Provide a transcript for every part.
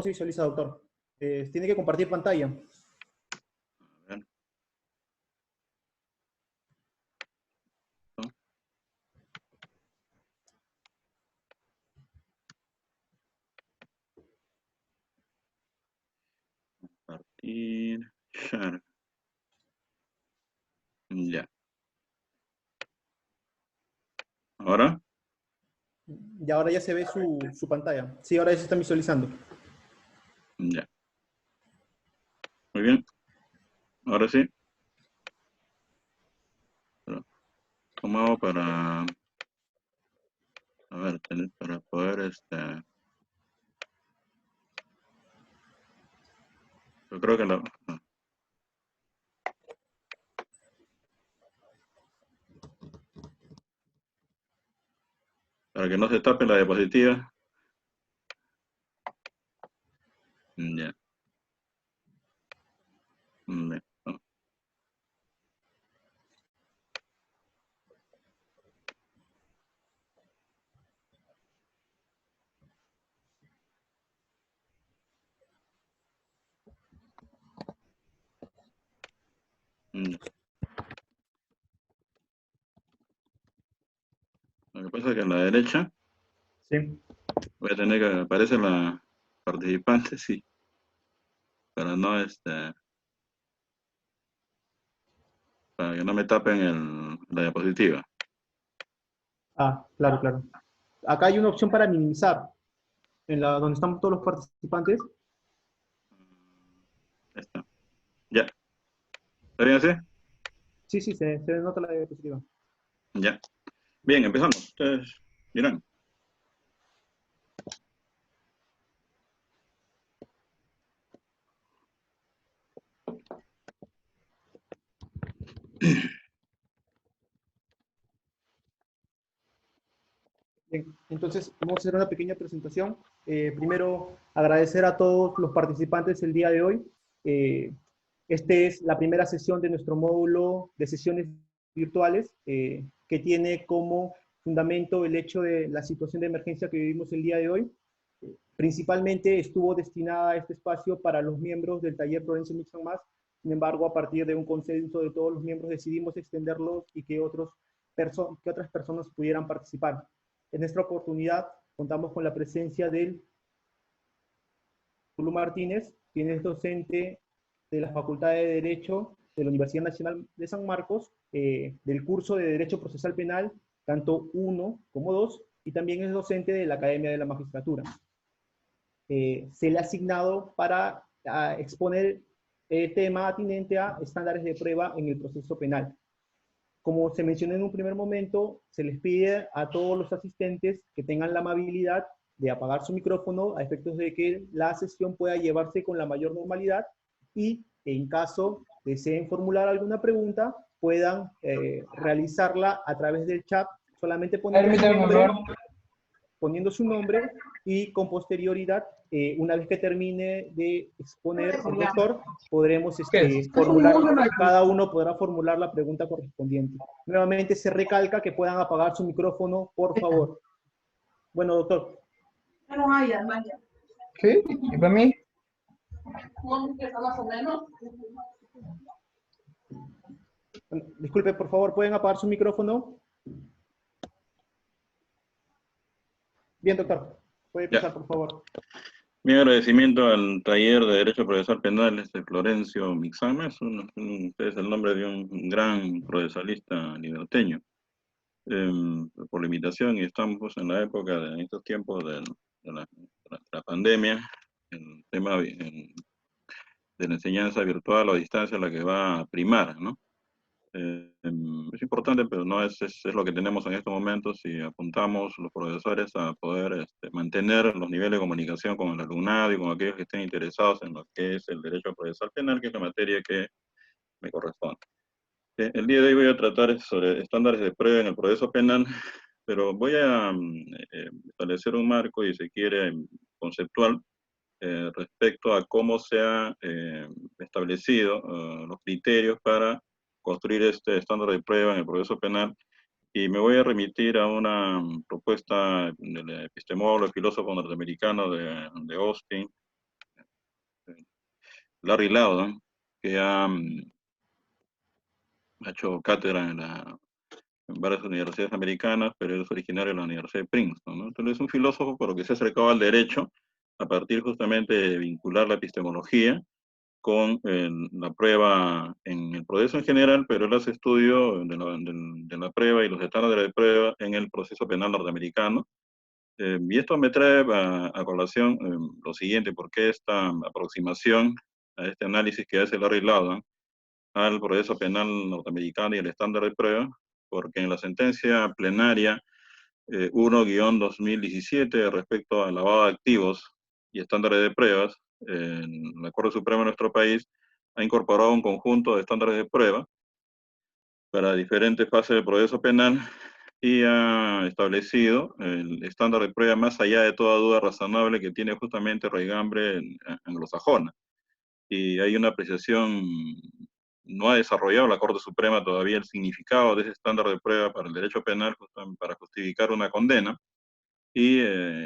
se visualiza, doctor. Tiene que compartir pantalla. A ver. Compartir. Share. Ya. ¿Ahora? Y ahora ya se ve su pantalla. Sí, ahora ya se está visualizando. Ya. Muy bien. Ahora sí. ¿Cómo hago para... A ver, para poder yo creo que no. Para que no se tape la diapositiva. Ya. Ya. Ya. Lo que pasa es que en la derecha Sí. voy a tener que aparece la participante, sí. Para no para que no me tapen la diapositiva. Ah, claro, claro. Acá hay una opción para minimizar, donde están todos los participantes. Ahí está. Ya. ¿Está bien así? Sí, sí, se nota la diapositiva. Ya. Bien, empezamos. Ustedes dirán. Bien, entonces vamos a hacer una pequeña presentación. Primero, agradecer a todos los participantes el día de hoy. Esta es la primera sesión de nuestro módulo de sesiones virtuales, que tiene como fundamento el hecho de la situación de emergencia que vivimos el día de hoy. Principalmente estuvo destinada a este espacio para los miembros del taller Florencio Mixon Más. Sin embargo, a partir de un consenso de todos los miembros decidimos extenderlo y que otras personas pudieran participar. En esta oportunidad contamos con la presencia del Tulio Martínez, quien es docente de la Facultad de Derecho de la Universidad Nacional de San Marcos, del curso de Derecho Procesal Penal, tanto 1 como 2, y también es docente de la Academia de la Magistratura. Se le ha asignado para exponer el tema atinente a estándares de prueba en el proceso penal. Como se mencionó en un primer momento, se les pide a todos los asistentes que tengan la amabilidad de apagar su micrófono a efectos de que la sesión pueda llevarse con la mayor normalidad y en caso deseen formular alguna pregunta, puedan realizarla a través del chat, solamente poniendo su nombre y con posterioridad, una vez que termine de exponer el doctor, podremos cada uno podrá formular la pregunta correspondiente. Nuevamente se recalca que puedan apagar su micrófono, por favor. Bueno, doctor. ¿Sí? ¿Y para mí? Disculpe, por favor, ¿pueden apagar su micrófono? Bien, doctor. Puede empezar, por favor. Mi agradecimiento al taller de Derecho Procesal Penal de Florencio Mixama. Es el nombre de un gran procesalista liberteño. Por la invitación, y estamos en la época en estos tiempos de la pandemia, el tema de la enseñanza virtual o a distancia la que va a primar, ¿no? Es importante, pero no es lo que tenemos en estos momentos y apuntamos los profesores a poder mantener los niveles de comunicación con el alumnado y con aquellos que estén interesados en lo que es el derecho procesal penal, que es la materia que me corresponde. El día de hoy voy a tratar sobre estándares de prueba en el proceso penal, pero voy a establecer un marco, y si quiere, conceptual, respecto a cómo se han establecido los criterios para construir este estándar de prueba en el proceso penal, y me voy a remitir a una propuesta del epistemólogo, filósofo norteamericano de Austin, Larry Loudon, que ha hecho cátedra en varias universidades americanas, pero él es originario de la Universidad de Princeton, ¿no? Entonces es un filósofo por lo que se ha acercado al derecho a partir justamente de vincular la epistemología con la prueba en el proceso en general, pero él hace estudio de la prueba y los estándares de prueba en el proceso penal norteamericano. Y esto me trae a colación lo siguiente: ¿por qué esta aproximación a este análisis que hace Larry Loudon al proceso penal norteamericano y el estándar de prueba? Porque en la sentencia plenaria 1-2017 respecto al lavado de activos y estándares de pruebas, la Corte Suprema de nuestro país ha incorporado un conjunto de estándares de prueba para diferentes fases del proceso penal y ha establecido el estándar de prueba más allá de toda duda razonable que tiene justamente raigambre anglosajona. Y hay una apreciación, no ha desarrollado la Corte Suprema todavía el significado de ese estándar de prueba para el derecho penal para justificar una condena. Y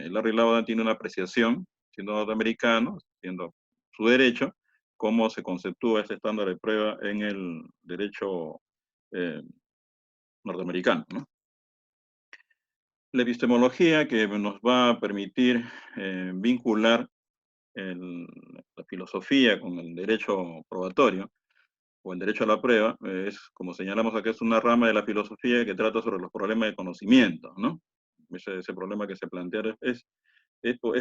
Larry Laudan tiene una apreciación, siendo norteamericano, siendo su derecho, cómo se conceptúa este estándar de prueba en el derecho eh, norteamericano, ¿no? La epistemología que nos va a permitir vincular la filosofía con el derecho probatorio o el derecho a la prueba, es, como señalamos acá, es una rama de la filosofía que trata sobre los problemas de conocimiento, ¿no? Ese problema que se plantea es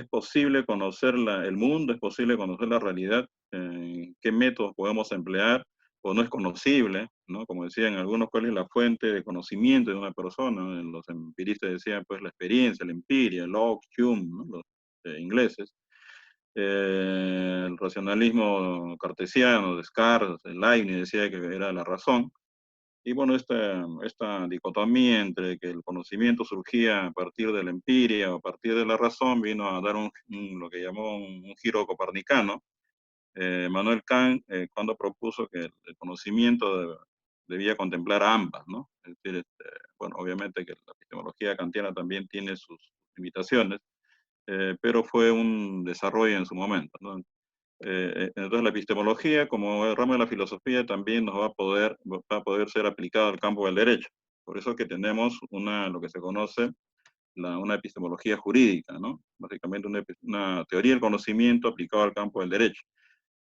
posible conocer el mundo, es posible conocer la realidad, qué métodos podemos emplear, o no es conocible, ¿no? Como decían algunos, cuál es la fuente de conocimiento de una persona, ¿no? Los empiristas decían, pues, la experiencia, la empiria, Locke, Hume, ¿no? Los ingleses. El racionalismo cartesiano, Descartes, Leibniz decía que era la razón. Y bueno, esta dicotomía entre que el conocimiento surgía a partir de la empiria o a partir de la razón vino a dar lo que llamó un giro copernicano. Manuel Kant, cuando propuso que el conocimiento debía contemplar a ambas, ¿no? Es decir, bueno, obviamente que la epistemología kantiana también tiene sus limitaciones, pero fue un desarrollo en su momento, ¿no? Entonces la epistemología como rama de la filosofía también va a poder ser aplicada al campo del derecho. Por eso que tenemos lo que se conoce una epistemología jurídica, ¿no? Básicamente una teoría del conocimiento aplicado al campo del derecho.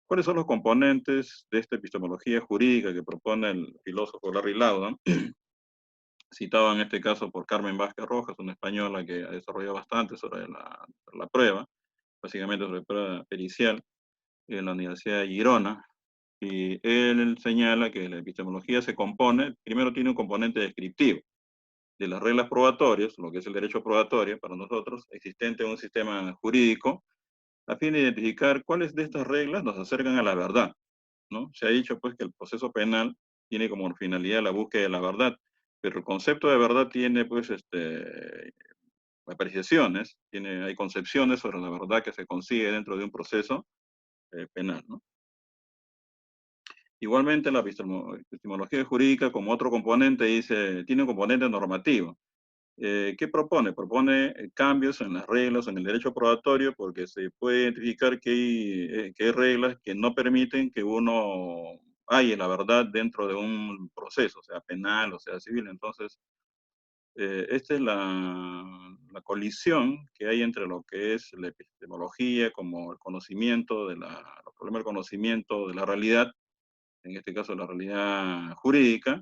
¿Cuáles son los componentes de esta epistemología jurídica que propone el filósofo Larry Laudan? Citado en este caso por Carmen Vázquez Rojas, una española que ha desarrollado bastante sobre la prueba, básicamente sobre prueba pericial, en la Universidad de Girona. Y él señala que la epistemología se compone, primero tiene un componente descriptivo de las reglas probatorias, lo que es el derecho probatorio para nosotros, existente en un sistema jurídico, a fin de identificar cuáles de estas reglas nos acercan a la verdad, ¿no? Se ha dicho pues que el proceso penal tiene como finalidad la búsqueda de la verdad, pero el concepto de verdad tiene pues apreciaciones, hay concepciones sobre la verdad que se consigue dentro de un proceso penal, ¿no? Igualmente, la epistemología jurídica, como otro componente, tiene un componente normativo. ¿Qué propone? Propone cambios en las reglas, en el derecho probatorio, porque se puede identificar que hay reglas que no permiten que uno halle la verdad dentro de un proceso, sea penal o sea civil. Entonces, esta es la colisión que hay entre lo que es la epistemología como el conocimiento los problemas del conocimiento de la realidad, en este caso la realidad jurídica,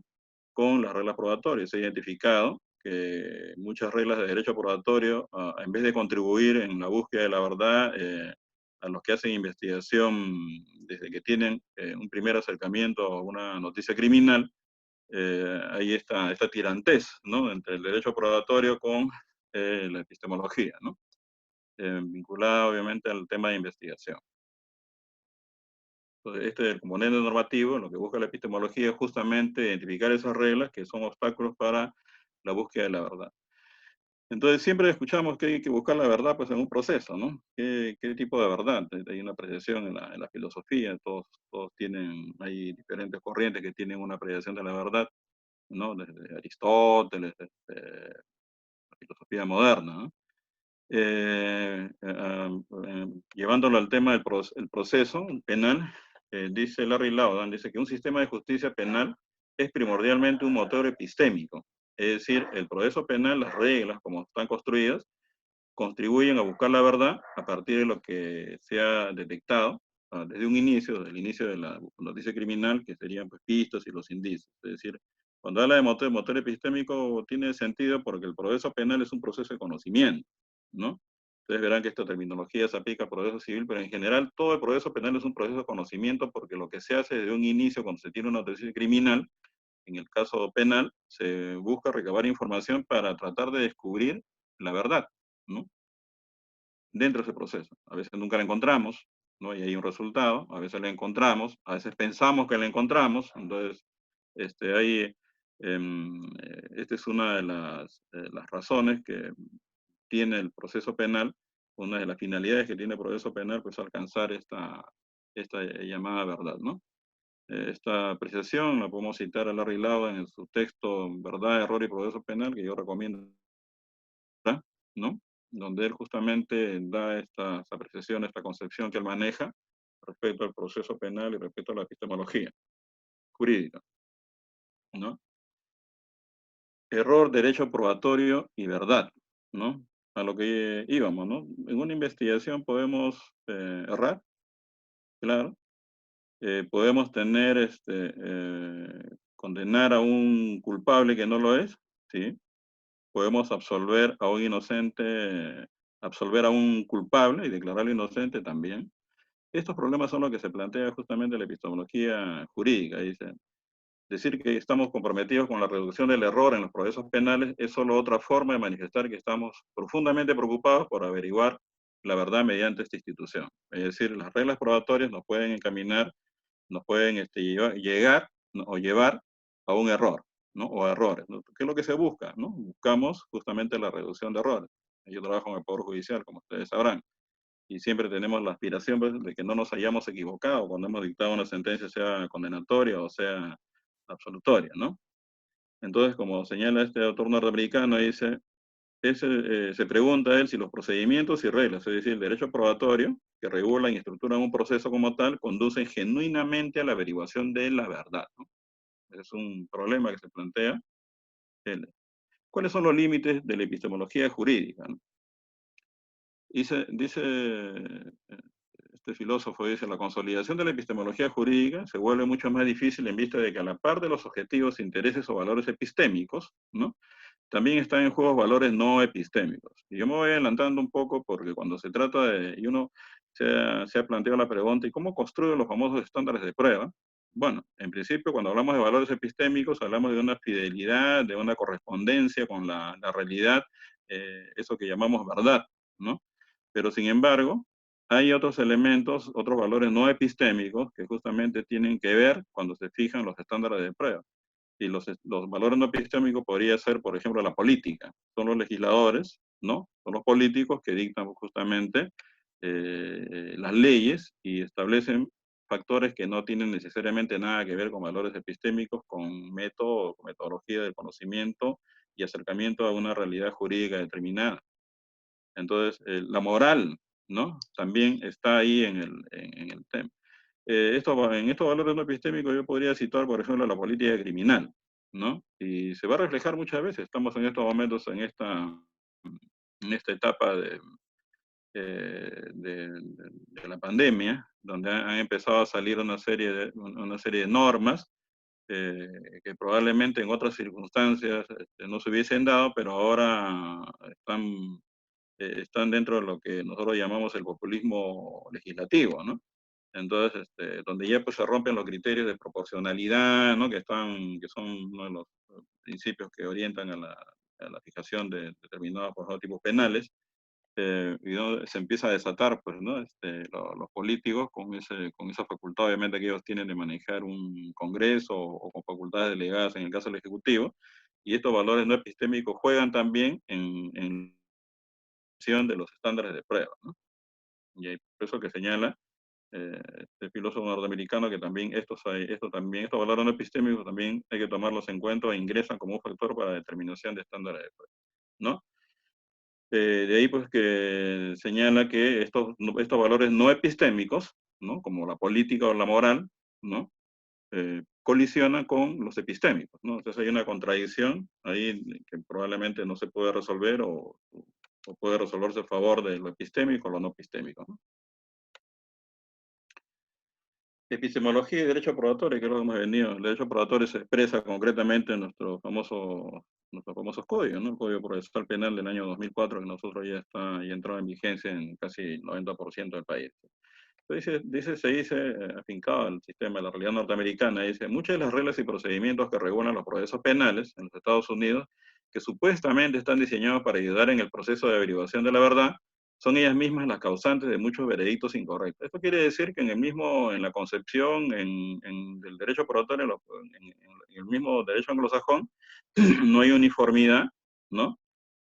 con las reglas probatorias. Se ha identificado que muchas reglas de derecho probatorio, en vez de contribuir en la búsqueda de la verdad, a los que hacen investigación desde que tienen un primer acercamiento a una noticia criminal, hay esta tirantez, ¿no? Entre el derecho probatorio con la epistemología, ¿no? Vinculada obviamente al tema de investigación. Entonces, este es el componente normativo. Lo que busca la epistemología es justamente identificar esas reglas que son obstáculos para la búsqueda de la verdad. Entonces, siempre escuchamos que hay que buscar la verdad pues, en un proceso, ¿no? ¿Qué tipo de verdad? Hay una apreciación en la filosofía, todos hay diferentes corrientes que tienen una apreciación de la verdad, ¿no? Desde Aristóteles, la filosofía moderna, ¿no? Llevándolo al tema del el proceso penal, dice Larry Laudan, dice que un sistema de justicia penal es primordialmente un motor epistémico. Es decir, el proceso penal, las reglas como están construidas, contribuyen a buscar la verdad a partir de lo que se ha detectado desde un inicio, desde el inicio de la noticia criminal, que serían pues, pistas y los indicios. Es decir, cuando habla de motor epistémico tiene sentido porque el proceso penal es un proceso de conocimiento, ¿no? Ustedes verán que esta terminología se aplica al proceso civil, pero en general todo el proceso penal es un proceso de conocimiento porque lo que se hace desde un inicio cuando se tiene una noticia criminal, en el caso penal, se busca recabar información para tratar de descubrir la verdad, ¿no? Dentro de ese proceso. A veces nunca la encontramos, ¿no? Y hay un resultado, a veces la encontramos, a veces pensamos que la encontramos, entonces, hay, esta es una de las razones que tiene el proceso penal, una de las finalidades que tiene el proceso penal, pues alcanzar esta llamada verdad, ¿no? Esta apreciación la podemos citar a Larry Laudan en su texto Verdad, Error y Proceso Penal, que yo recomiendo, ¿no? Donde él justamente da estas apreciaciones, esta concepción que él maneja respecto al proceso penal y respecto a la epistemología jurídica, ¿no? Error, derecho probatorio y verdad, ¿no? A lo que íbamos, ¿no? En una investigación podemos errar, claro, podemos tener, condenar a un culpable que no lo es, ¿sí? Podemos absolver a un inocente, absolver a un culpable y declararlo inocente también. Estos problemas son los que se plantea justamente la epistemología jurídica. Dice, decir que estamos comprometidos con la reducción del error en los procesos penales es solo otra forma de manifestar que estamos profundamente preocupados por averiguar la verdad mediante esta institución. Es decir, las reglas probatorias nos pueden encaminar, nos pueden llegar, ¿no? O llevar a un error, ¿no? O a errores, ¿no? ¿Qué es lo que se busca, ¿no? Buscamos justamente la reducción de errores. Yo trabajo en el Poder Judicial, como ustedes sabrán, y siempre tenemos la aspiración pues, de que no nos hayamos equivocado cuando hemos dictado una sentencia, sea condenatoria o sea absolutoria, ¿no? Entonces, como señala este autor norteamericano, dice, se pregunta él si los procedimientos y reglas, es decir, el derecho probatorio, que regulan y estructuran un proceso como tal, conducen genuinamente a la averiguación de la verdad, ¿no? Es un problema que se plantea. ¿Cuáles son los límites de la epistemología jurídica, ¿no? Dice este filósofo, dice, la consolidación de la epistemología jurídica se vuelve mucho más difícil en vista de que a la par de los objetivos, intereses o valores epistémicos, ¿no? También están en juego valores no epistémicos. Y yo me voy adelantando un poco porque cuando se trata de, y uno se ha planteado la pregunta, ¿y cómo construyen los famosos estándares de prueba? Bueno, en principio cuando hablamos de valores epistémicos, hablamos de una fidelidad, de una correspondencia con la realidad, eso que llamamos verdad, ¿no? Pero sin embargo, hay otros elementos, otros valores no epistémicos que justamente tienen que ver cuando se fijan los estándares de prueba. Y los valores no epistémicos podría ser, por ejemplo, la política. Son los legisladores, ¿no? Son los políticos que dictan justamente las leyes y establecen factores que no tienen necesariamente nada que ver con valores epistémicos, con método, con metodología del conocimiento y acercamiento a una realidad jurídica determinada. Entonces, la moral, ¿no? También está ahí en el tema. En estos valores no epistémicos yo podría citar, por ejemplo, la política criminal, ¿no? Y se va a reflejar muchas veces. Estamos en estos momentos en esta etapa de la pandemia, donde han empezado a salir una serie de normas que probablemente en otras circunstancias no se hubiesen dado, pero ahora están dentro de lo que nosotros llamamos el populismo legislativo, ¿no? Entonces, donde ya pues se rompen los criterios de proporcionalidad, ¿no? Que son uno de los principios que orientan a la fijación de determinados, por ejemplo, tipos penales, y ¿no? Se empieza a desatar, pues, ¿no? Los políticos con esa facultad, obviamente, que ellos tienen de manejar un congreso o con facultades delegadas en el caso del Ejecutivo, y estos valores no epistémicos juegan también en de los estándares de prueba, ¿no? Y hay por eso que señala este filósofo norteamericano que también estos valores no epistémicos también hay que tomarlos en cuenta e ingresan como un factor para la determinación de estándares de prueba, ¿no? De ahí pues que señala que estos valores no epistémicos, ¿no? Como la política o la moral, ¿no? Colisionan con los epistémicos, ¿no? Entonces hay una contradicción ahí que probablemente no se puede resolver o puede resolverse a favor de lo epistémico o lo no epistémico, ¿no? Epistemología y derecho probatorio, que es lo que hemos venido. El derecho probatorio se expresa concretamente en nuestros famosos códigos, ¿no? El Código Procesal Penal del año 2004, que nosotros ya entró en vigencia en casi el 90% del país. Se dice, afincado al sistema de la realidad norteamericana, dice, muchas de las reglas y procedimientos que regulan los procesos penales en los Estados Unidos, que supuestamente están diseñados para ayudar en el proceso de averiguación de la verdad, son ellas mismas las causantes de muchos veredictos incorrectos. Esto quiere decir que en la concepción del derecho probatorio, en el mismo derecho anglosajón, no hay uniformidad, ¿no?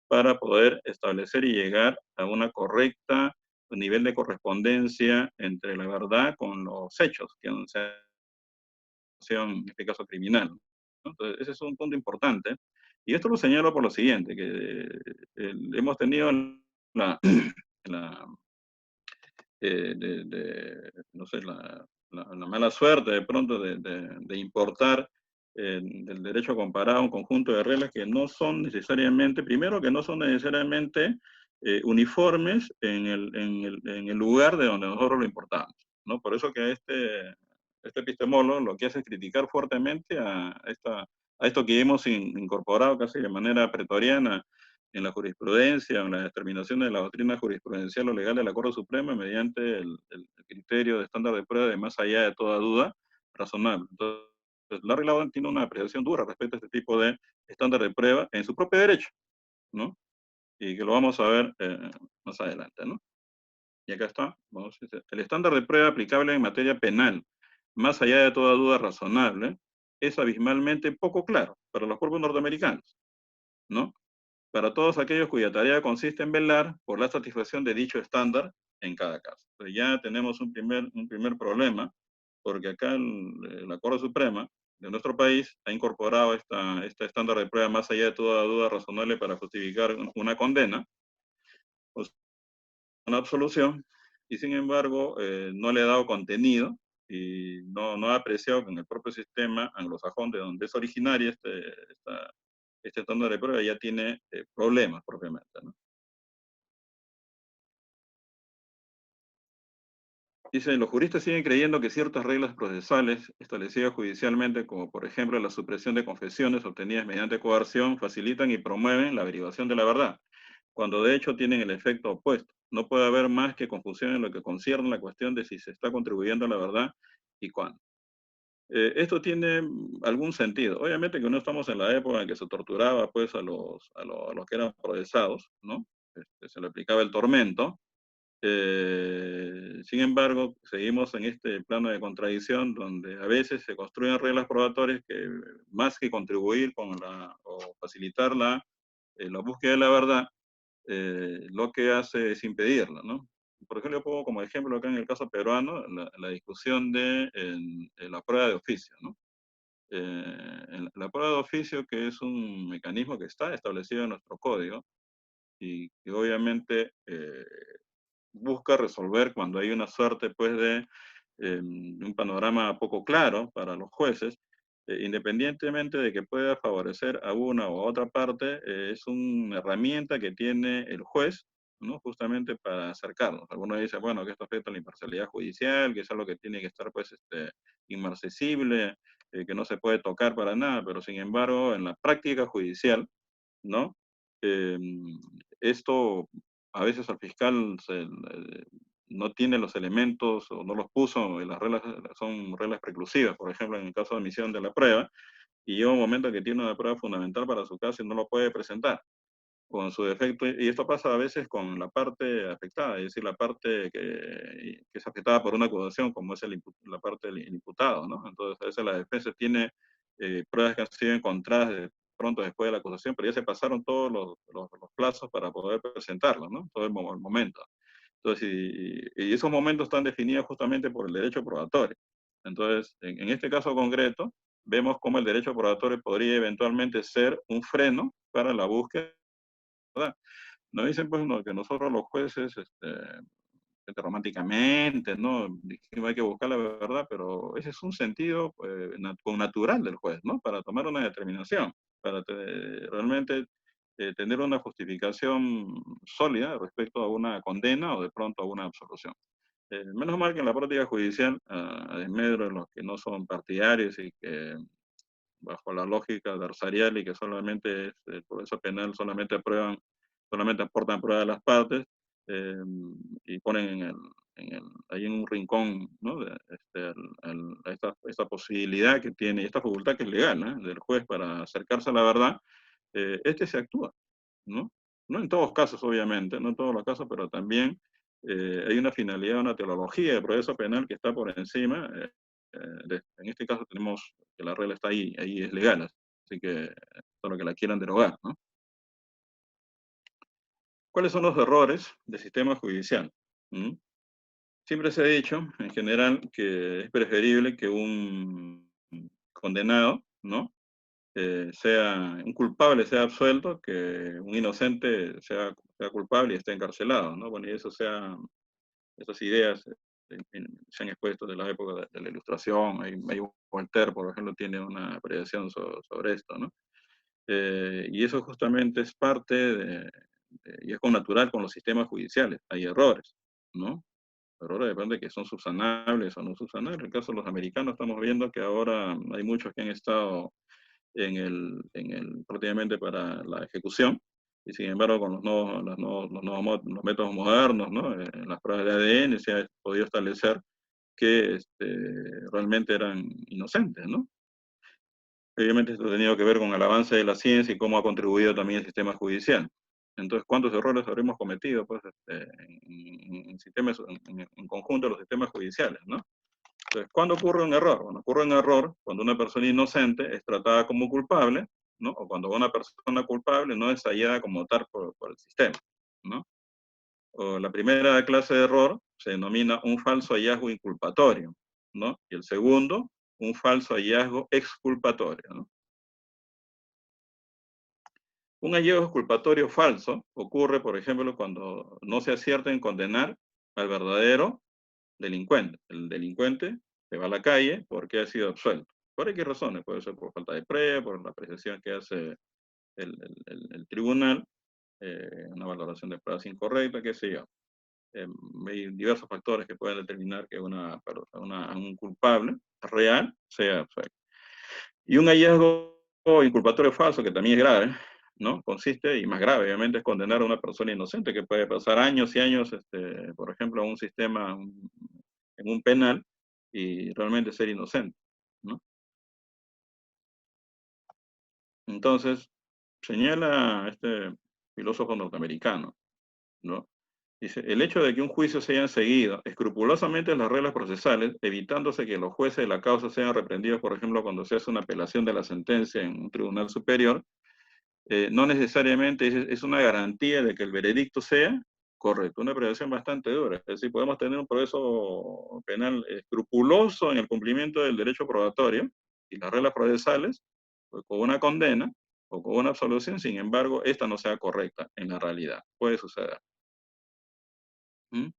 Para poder establecer y llegar a una correcta nivel de correspondencia entre la verdad con los hechos, que en este caso criminal, ¿no? Entonces, ese es un punto importante. Y esto lo señalo por lo siguiente, que hemos tenido la, la, no sé, la mala suerte de pronto de importar del derecho comparado un conjunto de reglas que no son necesariamente, primero que no son necesariamente uniformes en el lugar de donde nosotros lo importamos, ¿no? Por eso que este epistemólogo lo que hace es criticar fuertemente a esto que hemos incorporado casi de manera pretoriana en la jurisprudencia, en la determinación de la doctrina jurisprudencial o legal de la Corte Suprema mediante el criterio de estándar de prueba de más allá de toda duda razonable. Entonces, la regla tiene una apreciación dura respecto a este tipo de estándar de prueba en su propio derecho, ¿no? Y que lo vamos a ver más adelante, ¿no? Y acá está, el estándar de prueba aplicable en materia penal, más allá de toda duda razonable, es abismalmente poco claro para los cuerpos norteamericanos, ¿no? Para todos aquellos cuya tarea consiste en velar por la satisfacción de dicho estándar en cada caso. Entonces ya tenemos un primer problema, porque acá la Corte Suprema de nuestro país ha incorporado este estándar de prueba más allá de toda duda razonable para justificar una condena, o una absolución, y sin embargo no le ha dado contenido y no ha apreciado que en el propio sistema anglosajón de donde es originaria este estándar de prueba ya tiene problemas propiamente, ¿no? Dice, los juristas siguen creyendo que ciertas reglas procesales establecidas judicialmente, como por ejemplo la supresión de confesiones obtenidas mediante coerción, facilitan y promueven la averiguación de la verdad, cuando de hecho tienen el efecto opuesto. No puede haber más que confusión en lo que concierne a la cuestión de si se está contribuyendo a la verdad y cuándo. Esto tiene algún sentido. Obviamente que no estamos en la época en que se torturaba pues a los que eran procesados, ¿no? Se le aplicaba el tormento. Sin embargo, seguimos en este plano de contradicción donde a veces se construyen reglas probatorias que más que contribuir o facilitar la búsqueda de la verdad, lo que hace es impedirla, ¿no? Por ejemplo, yo pongo como ejemplo acá en el caso peruano la discusión en la prueba de oficio, ¿no? En la prueba de oficio, que es un mecanismo que está establecido en nuestro código y que obviamente busca resolver cuando hay una suerte pues un panorama poco claro para los jueces, independientemente de que pueda favorecer a una o a otra parte, es una herramienta que tiene el juez, ¿no? Justamente para acercarnos. Algunos dicen, bueno, que esto afecta a la imparcialidad judicial, que es algo que tiene que estar pues inmarcesible, que no se puede tocar para nada, pero sin embargo, en la práctica judicial, ¿no? Eh, Esto a veces al fiscal no tiene los elementos o no los puso, y las reglas son reglas preclusivas, por ejemplo, en el caso de admisión de la prueba, y llega un momento que tiene una prueba fundamental para su caso y no lo puede presentar, con su defecto, y esto pasa a veces con la parte afectada, es decir, la parte que es afectada por una acusación, como es la parte del imputado, ¿no? Entonces, a veces la defensa tiene pruebas que han sido encontradas pronto después de la acusación, pero ya se pasaron todos los plazos para poder presentarlo, ¿no? Todo el momento. Entonces, y esos momentos están definidos justamente por el derecho probatorio. Entonces, en este caso concreto, vemos cómo el derecho probatorio podría eventualmente ser un freno para la búsqueda. Nos dicen pues no, que nosotros los jueces románticamente, ¿no? Dijimos, hay que buscar la verdad, pero ese es un sentido natural del juez, ¿no? Para tomar una determinación, para realmente tener una justificación sólida respecto a una condena o de pronto a una absolución. Menos mal que en la práctica judicial, a desmedro de los que no son partidarios y que bajo la lógica adversarial y que solamente el proceso penal solamente aportan pruebas a las partes, eh, y ponen ahí en un rincón, ¿no? Esta posibilidad que tiene, esta facultad que es legal, ¿no? Del juez para acercarse a la verdad, se actúa, ¿no? No en todos los casos, obviamente, no en todos los casos, pero también hay una finalidad, una teología de proceso penal que está por encima. En este caso tenemos que la regla está ahí es legal, así que solo que la quieran derogar, ¿no? ¿Cuáles son los errores del sistema judicial? ¿Mm? Siempre se ha dicho, en general, que es preferible que un condenado, ¿no? Sea un culpable sea absuelto, que un inocente sea culpable y esté encarcelado, ¿no? Bueno, y esas ideas se han expuesto de la época de la Ilustración. Hay Voltaire, por ejemplo, tiene una apreciación sobre esto, ¿no? Y eso justamente es parte y es con natural con los sistemas judiciales. Hay errores, ¿no? Errores depende de que son subsanables o no subsanables. En el caso de los americanos estamos viendo que ahora hay muchos que han estado prácticamente para la ejecución, y sin embargo con los métodos modernos, ¿no? En las pruebas de ADN se ha podido establecer que realmente eran inocentes, ¿no? Obviamente esto ha tenido que ver con el avance de la ciencia y cómo ha contribuido también el sistema judicial. Entonces, ¿cuántos errores habremos cometido pues, en conjunto de los sistemas judiciales, ¿no? Entonces, ¿cuándo ocurre un error? Bueno, ocurre un error cuando una persona inocente es tratada como culpable, ¿no? O cuando una persona culpable no es hallada como tal por el sistema, ¿no? O la primera clase de error se denomina un falso hallazgo inculpatorio, ¿no? Y el segundo, un falso hallazgo exculpatorio, ¿no? Un hallazgo exculpatorio falso ocurre, por ejemplo, cuando no se acierta en condenar al verdadero delincuente. El delincuente se va a la calle porque ha sido absuelto. ¿Por qué razones? Puede ser por falta de prueba, por la apreciación que hace el tribunal, una valoración de pruebas incorrecta, qué sé yo. Hay diversos factores que pueden determinar que un culpable real sea absuelto. Y un hallazgo inculpatorio falso, que también es grave, ¿no? Consiste, y más grave, obviamente, es condenar a una persona inocente, que puede pasar años y años, por ejemplo, en un sistema, en un penal, y realmente ser inocente, ¿no? Entonces, señala este filósofo norteamericano, ¿no? Dice, el hecho de que un juicio se hayan seguido escrupulosamente las reglas procesales, evitándose que los jueces de la causa sean reprendidos, por ejemplo, cuando se hace una apelación de la sentencia en un tribunal superior, no necesariamente es una garantía de que el veredicto sea correcto. Una prevención bastante dura. Es decir, podemos tener un proceso penal escrupuloso en el cumplimiento del derecho probatorio y las reglas procesales, pues, con una condena o con una absolución, sin embargo, esta no sea correcta en la realidad. Puede suceder. ¿Mm?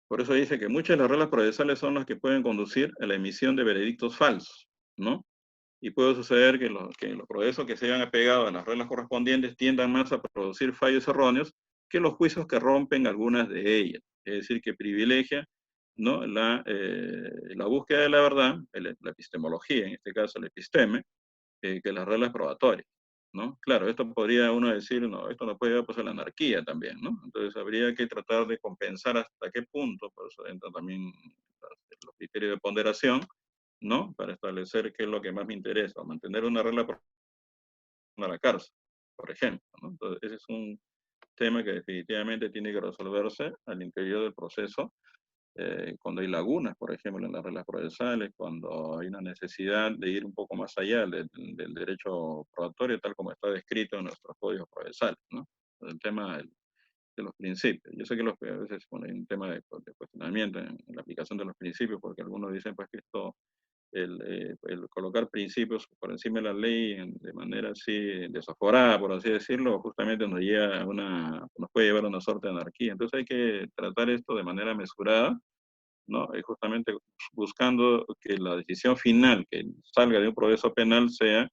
Por eso dice que muchas de las reglas procesales son las que pueden conducir a la emisión de veredictos falsos, ¿no? Y puede suceder que los procesos que se hayan apegado a las reglas correspondientes tiendan más a producir fallos erróneos que los juicios que rompen algunas de ellas. Es decir, que privilegia, ¿no? La búsqueda de la verdad, la epistemología, en este caso el episteme, que las reglas probatorias, ¿no? Claro, esto podría uno decir, no, esto no puede llevar pues, a la anarquía también, ¿no? Entonces habría que tratar de compensar hasta qué punto, por eso entran también los criterios de ponderación, ¿no? Para establecer qué es lo que más me interesa, mantener una regla para la cárcel, por ejemplo, ¿no? Entonces, ese es un tema que definitivamente tiene que resolverse al interior del proceso, cuando hay lagunas, por ejemplo, en las reglas procesales, cuando hay una necesidad de ir un poco más allá del derecho probatorio, tal como está descrito en nuestros códigos procesales, ¿no? El tema de los principios. Yo sé que a veces hay un tema de cuestionamiento en la aplicación de los principios, porque algunos dicen pues que esto el colocar principios por encima de la ley de manera así desaforada, por así decirlo, justamente nos puede llevar a una suerte de anarquía. Entonces hay que tratar esto de manera mesurada, ¿no? Y justamente buscando que la decisión final que salga de un proceso penal sea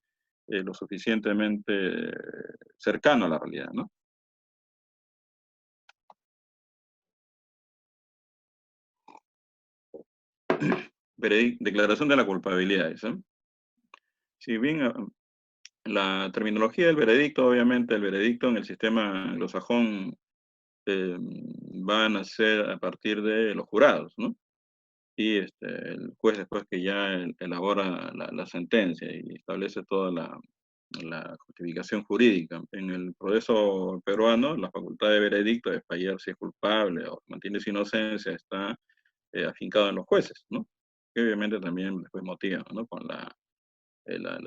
lo suficientemente cercano a la realidad, ¿no? Declaración de la culpabilidad, ¿sí? Si bien la terminología del veredicto, obviamente el veredicto en el sistema anglosajón van a ser a partir de los jurados, ¿no? Y el juez después que ya elabora la sentencia y establece toda la justificación jurídica. En el proceso peruano, la facultad de veredicto de fallar si es culpable o mantiene su inocencia está afincado en los jueces, ¿no? Que obviamente también después motivan, ¿no? Con la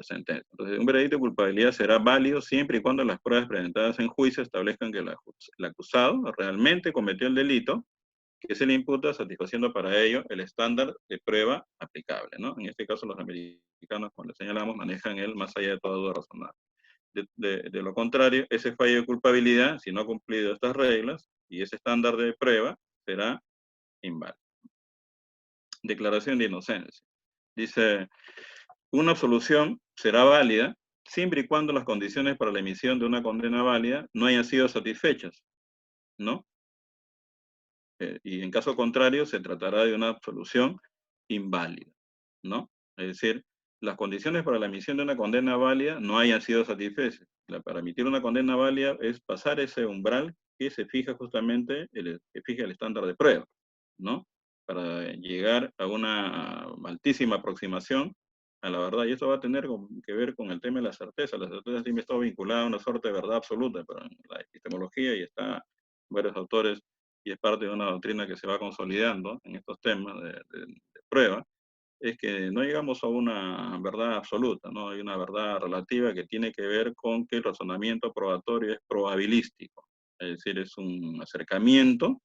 sentencia. Entonces, un veredicto de culpabilidad será válido siempre y cuando las pruebas presentadas en juicio establezcan que el acusado realmente cometió el delito que se le imputa, satisfaciendo para ello el estándar de prueba aplicable, ¿no? En este caso, los americanos, como les señalamos, manejan el más allá de toda duda razonable. De lo contrario, ese fallo de culpabilidad, si no ha cumplido estas reglas y ese estándar de prueba, será inválido. Declaración de inocencia. Dice, una absolución será válida siempre y cuando las condiciones para la emisión de una condena válida no hayan sido satisfechas, ¿no? Y en caso contrario, se tratará de una absolución inválida, ¿no? Es decir, las condiciones para la emisión de una condena válida no hayan sido satisfechas. Para emitir una condena válida es pasar ese umbral que se fija justamente, que fija el estándar de prueba, ¿no? Para llegar a una altísima aproximación a la verdad. Y esto va a tener que ver con el tema de la certeza. La certeza siempre está vinculada a una suerte de verdad absoluta, pero en la epistemología y está varios autores y es parte de una doctrina que se va consolidando en estos temas de prueba, es que no llegamos a una verdad absoluta, ¿no? Hay una verdad relativa que tiene que ver con que el razonamiento probatorio es probabilístico, es decir, es un acercamiento,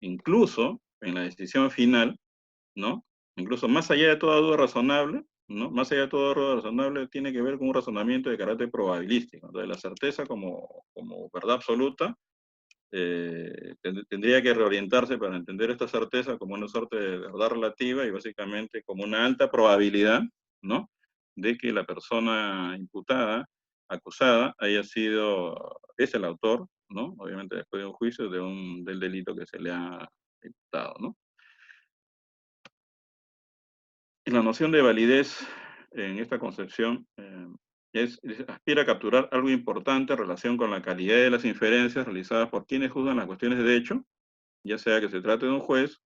incluso en la decisión final, ¿no? Incluso más allá de toda duda razonable, ¿no? Más allá de toda duda razonable, tiene que ver con un razonamiento de carácter probabilístico. Entonces, la certeza como verdad absoluta tendría que reorientarse para entender esta certeza como una suerte de verdad relativa y básicamente como una alta probabilidad, ¿no? De que la persona imputada, acusada, es el autor, ¿no? Obviamente después de un juicio del delito que se le ha imputado, ¿no? La noción de validez en esta concepción aspira a capturar algo importante en relación con la calidad de las inferencias realizadas por quienes juzgan las cuestiones de hecho, ya sea que se trate de un juez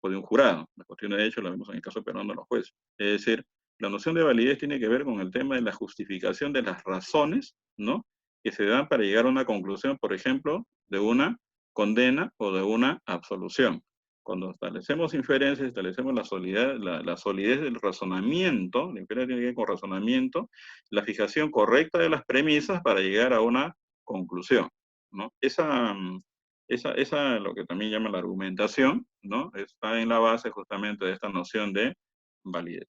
o de un jurado. Las cuestiones de hecho la vemos en el caso peruano de los jueces. Es decir, la noción de validez tiene que ver con el tema de la justificación de las razones, ¿no? Que se dan para llegar a una conclusión, por ejemplo, de una condena o de una absolución. Cuando establecemos inferencias, establecemos la solidez del razonamiento, la inferencia tiene que ver con razonamiento, la fijación correcta de las premisas para llegar a una conclusión, ¿no? Esa lo que también llama la argumentación, ¿no? Está en la base justamente de esta noción de validez.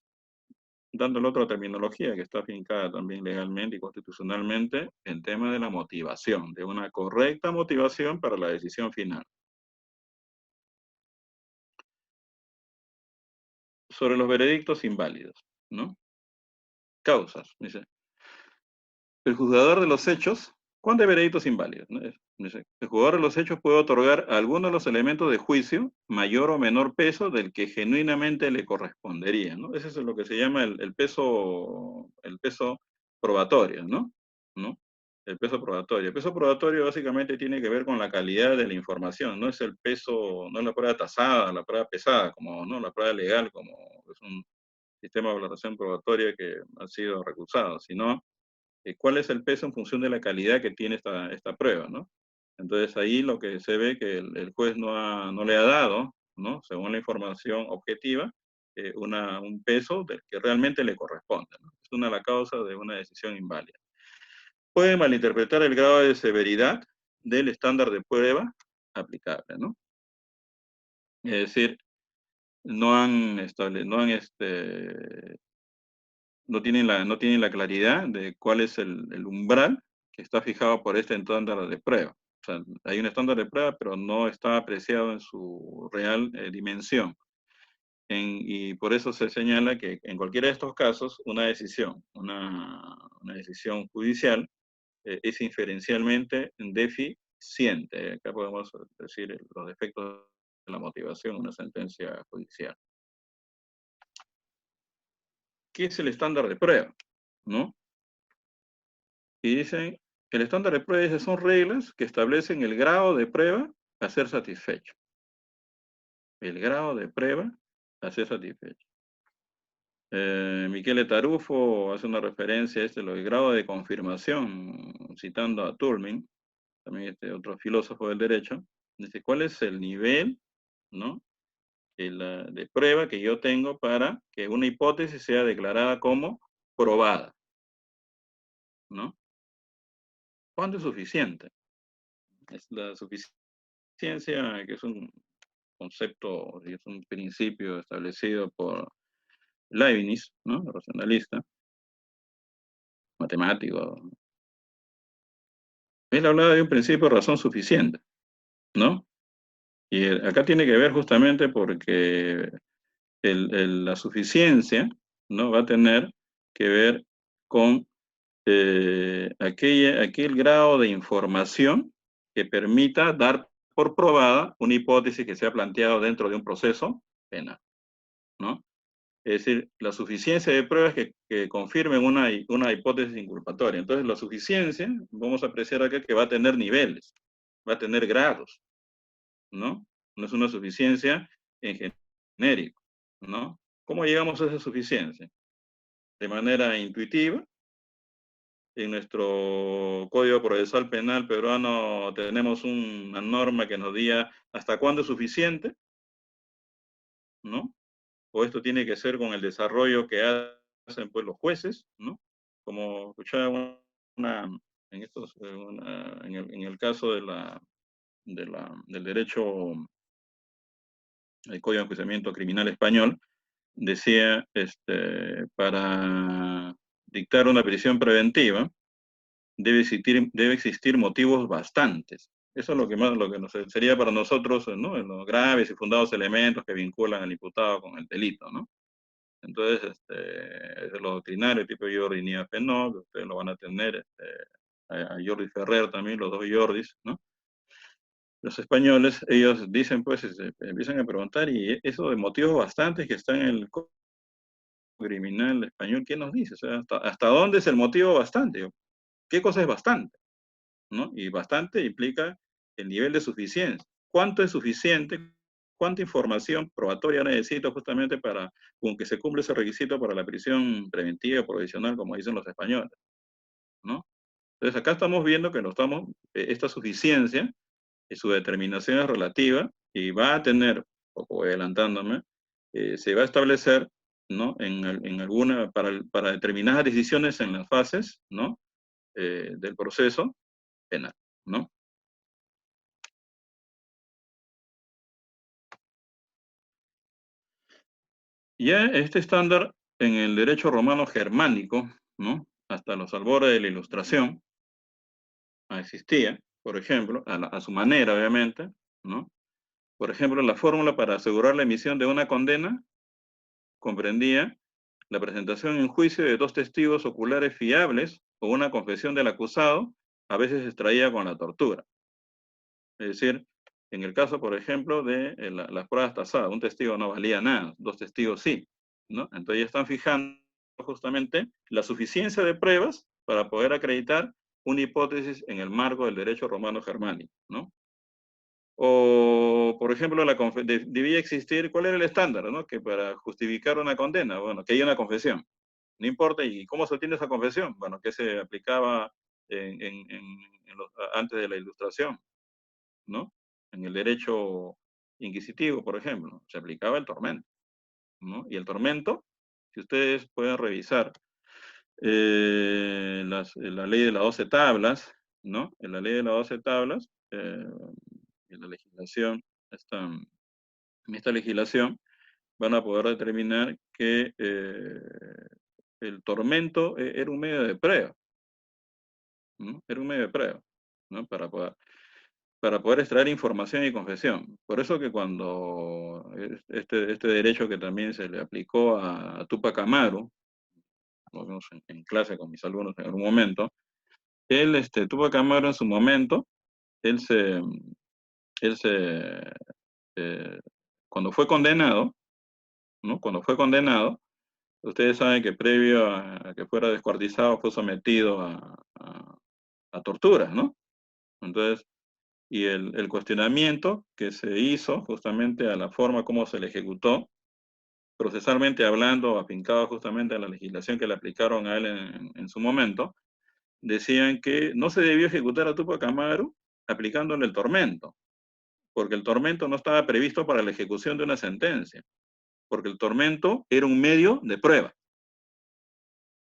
Dándole otra terminología que está afincada también legalmente y constitucionalmente, el tema de la motivación, de una correcta motivación para la decisión final. Sobre los veredictos inválidos, ¿no? Causas, dice. El juzgador de los hechos, ¿cuándo hay veredictos inválidos? ¿No? Dice, el juzgador de los hechos puede otorgar a alguno de los elementos de juicio mayor o menor peso del que genuinamente le correspondería, ¿no? Ese es lo que se llama el peso probatorio, ¿no? ¿No? El peso probatorio. El peso probatorio básicamente tiene que ver con la calidad de la información, no es el peso, no es la prueba tasada, la prueba pesada, como no la prueba legal, como es un sistema de valoración probatoria que ha sido recusado, sino cuál es el peso en función de la calidad que tiene esta prueba, ¿no? Entonces ahí lo que se ve que el juez no le ha dado, ¿no? Según la información objetiva, un peso del que realmente le corresponde, ¿no? Es una la causa de una decisión inválida. Puede malinterpretar el grado de severidad del estándar de prueba aplicable, ¿no? Es decir, no tienen la claridad de cuál es el umbral que está fijado por este estándar de prueba. O sea, hay un estándar de prueba, pero no está apreciado en su real dimensión. Y por eso se señala que en cualquiera de estos casos, una decisión judicial es inferencialmente deficiente. Acá podemos decir los defectos de la motivación de una sentencia judicial. ¿Qué es el estándar de prueba? ¿No? Y dicen, el estándar de prueba dice, son reglas que establecen el grado de prueba a ser satisfecho. El grado de prueba a ser satisfecho. Michele Tarufo hace una referencia a lo del grado de confirmación, citando a Tullman, también otro filósofo del derecho. Dice, ¿cuál es el nivel, ¿no?, de prueba que yo tengo para que una hipótesis sea declarada como probada? ¿No? ¿Cuándo es suficiente? Es la suficiencia, que es un concepto, es un principio establecido por Leibniz, ¿no?, racionalista, matemático. Él hablaba de un principio de razón suficiente, ¿no? Y acá tiene que ver justamente porque la suficiencia, ¿no?, va a tener que ver con aquel grado de información que permita dar por probada una hipótesis que se ha planteado dentro de un proceso penal, ¿no? Es decir, la suficiencia de pruebas que confirmen una hipótesis inculpatoria. Entonces, la suficiencia, vamos a apreciar acá que va a tener niveles, va a tener grados, ¿no? No es una suficiencia en genérico, ¿no? ¿Cómo llegamos a esa suficiencia? De manera intuitiva. En nuestro Código Procesal Penal peruano tenemos una norma que nos diga hasta cuándo es suficiente, ¿no? O esto tiene que ser con el desarrollo que hacen pues los jueces, ¿no? Como escuchaba en el caso del derecho, el Código de Enjuiciamiento Criminal Español, decía, para dictar una prisión preventiva, debe existir motivos bastantes. Eso es lo que sería para nosotros, ¿no?, en los graves y fundados elementos que vinculan al imputado con el delito, ¿no? Entonces, es lo doctrinario, tipo Jordi Nia Penol, ustedes lo van a tener, a Jordi Ferrer también, los dos Jordis, ¿no? Los españoles, ellos dicen, pues, empiezan a preguntar, y eso de motivos bastantes que están en el Código Criminal Español, ¿qué nos dice? O sea, ¿hasta dónde es el motivo bastante? ¿Qué cosa es bastante? ¿No? Y bastante implica el nivel de suficiencia. ¿Cuánto es suficiente? ¿Cuánta información probatoria necesito justamente con que se cumpla ese requisito para la prisión preventiva o provisional, como dicen los españoles, ¿no? Entonces acá estamos viendo que esta suficiencia y su determinación es relativa y va a tener, poco adelantándome, se va a establecer, ¿no?, para determinadas decisiones en las fases, ¿no?, del proceso penal, ¿no? Ya este estándar en el derecho romano germánico, ¿no?, hasta los albores de la Ilustración, existía, por ejemplo, a su manera, obviamente, ¿no? Por ejemplo, la fórmula para asegurar la emisión de una condena comprendía la presentación en juicio de dos testigos oculares fiables o una confesión del acusado, a veces extraída con la tortura. Es decir, en el caso, por ejemplo, de las pruebas tasadas, un testigo no valía nada, dos testigos sí, ¿no? Entonces ya están fijando justamente la suficiencia de pruebas para poder acreditar una hipótesis en el marco del derecho romano germánico, ¿no? O, por ejemplo, debía existir, ¿cuál era el estándar, no?, que para justificar una condena, bueno, que haya una confesión. No importa, ¿y cómo se obtiene esa confesión? Bueno, que se aplicaba antes de la Ilustración, ¿no? En el derecho inquisitivo, por ejemplo, se aplicaba el tormento, ¿no? Y el tormento, si ustedes pueden revisar la ley de las 12 tablas, ¿no? En la ley de las 12 tablas, en la legislación, en esta legislación, van a poder determinar que el tormento era un medio de prueba, ¿no? Era un medio de prueba, ¿no? Para poder extraer información y confesión. Por eso que cuando este derecho que también se le aplicó a Tupac Amaru, lo vimos en clase con mis alumnos en algún momento, Tupac Amaru en su momento, él se, eh, cuando fue condenado, ¿no? Cuando fue condenado, ustedes saben que previo a que fuera descuartizado fue sometido a torturas, ¿no? Entonces, y el cuestionamiento que se hizo justamente a la forma como se le ejecutó, procesalmente hablando, afincado justamente a la legislación que le aplicaron a él en su momento, decían que no se debió ejecutar a Tupac Amaru aplicándole el tormento, porque el tormento no estaba previsto para la ejecución de una sentencia, porque el tormento era un medio de prueba,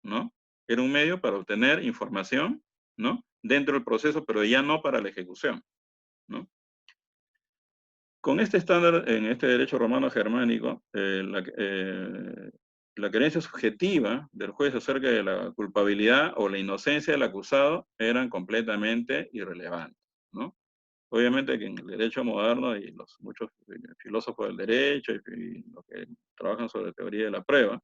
¿no? Era un medio para obtener información, ¿no? Dentro del proceso, pero ya no para la ejecución, ¿no? Con este estándar, en este derecho romano germánico, la creencia subjetiva del juez acerca de la culpabilidad o la inocencia del acusado eran completamente irrelevantes, ¿no? Obviamente que en el derecho moderno y los muchos filósofos del derecho y los que trabajan sobre teoría de la prueba,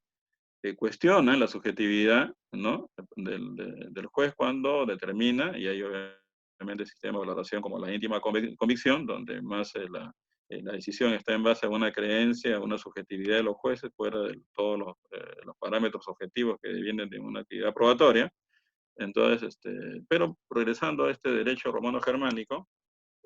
cuestionan la subjetividad, ¿no? del juez cuando determina, y hay obviamente sistemas de valoración como la íntima convicción, donde más la decisión está en base a una creencia, a una subjetividad de los jueces, fuera de todos los parámetros objetivos que vienen de una actividad probatoria. Entonces, pero progresando a este derecho romano-germánico,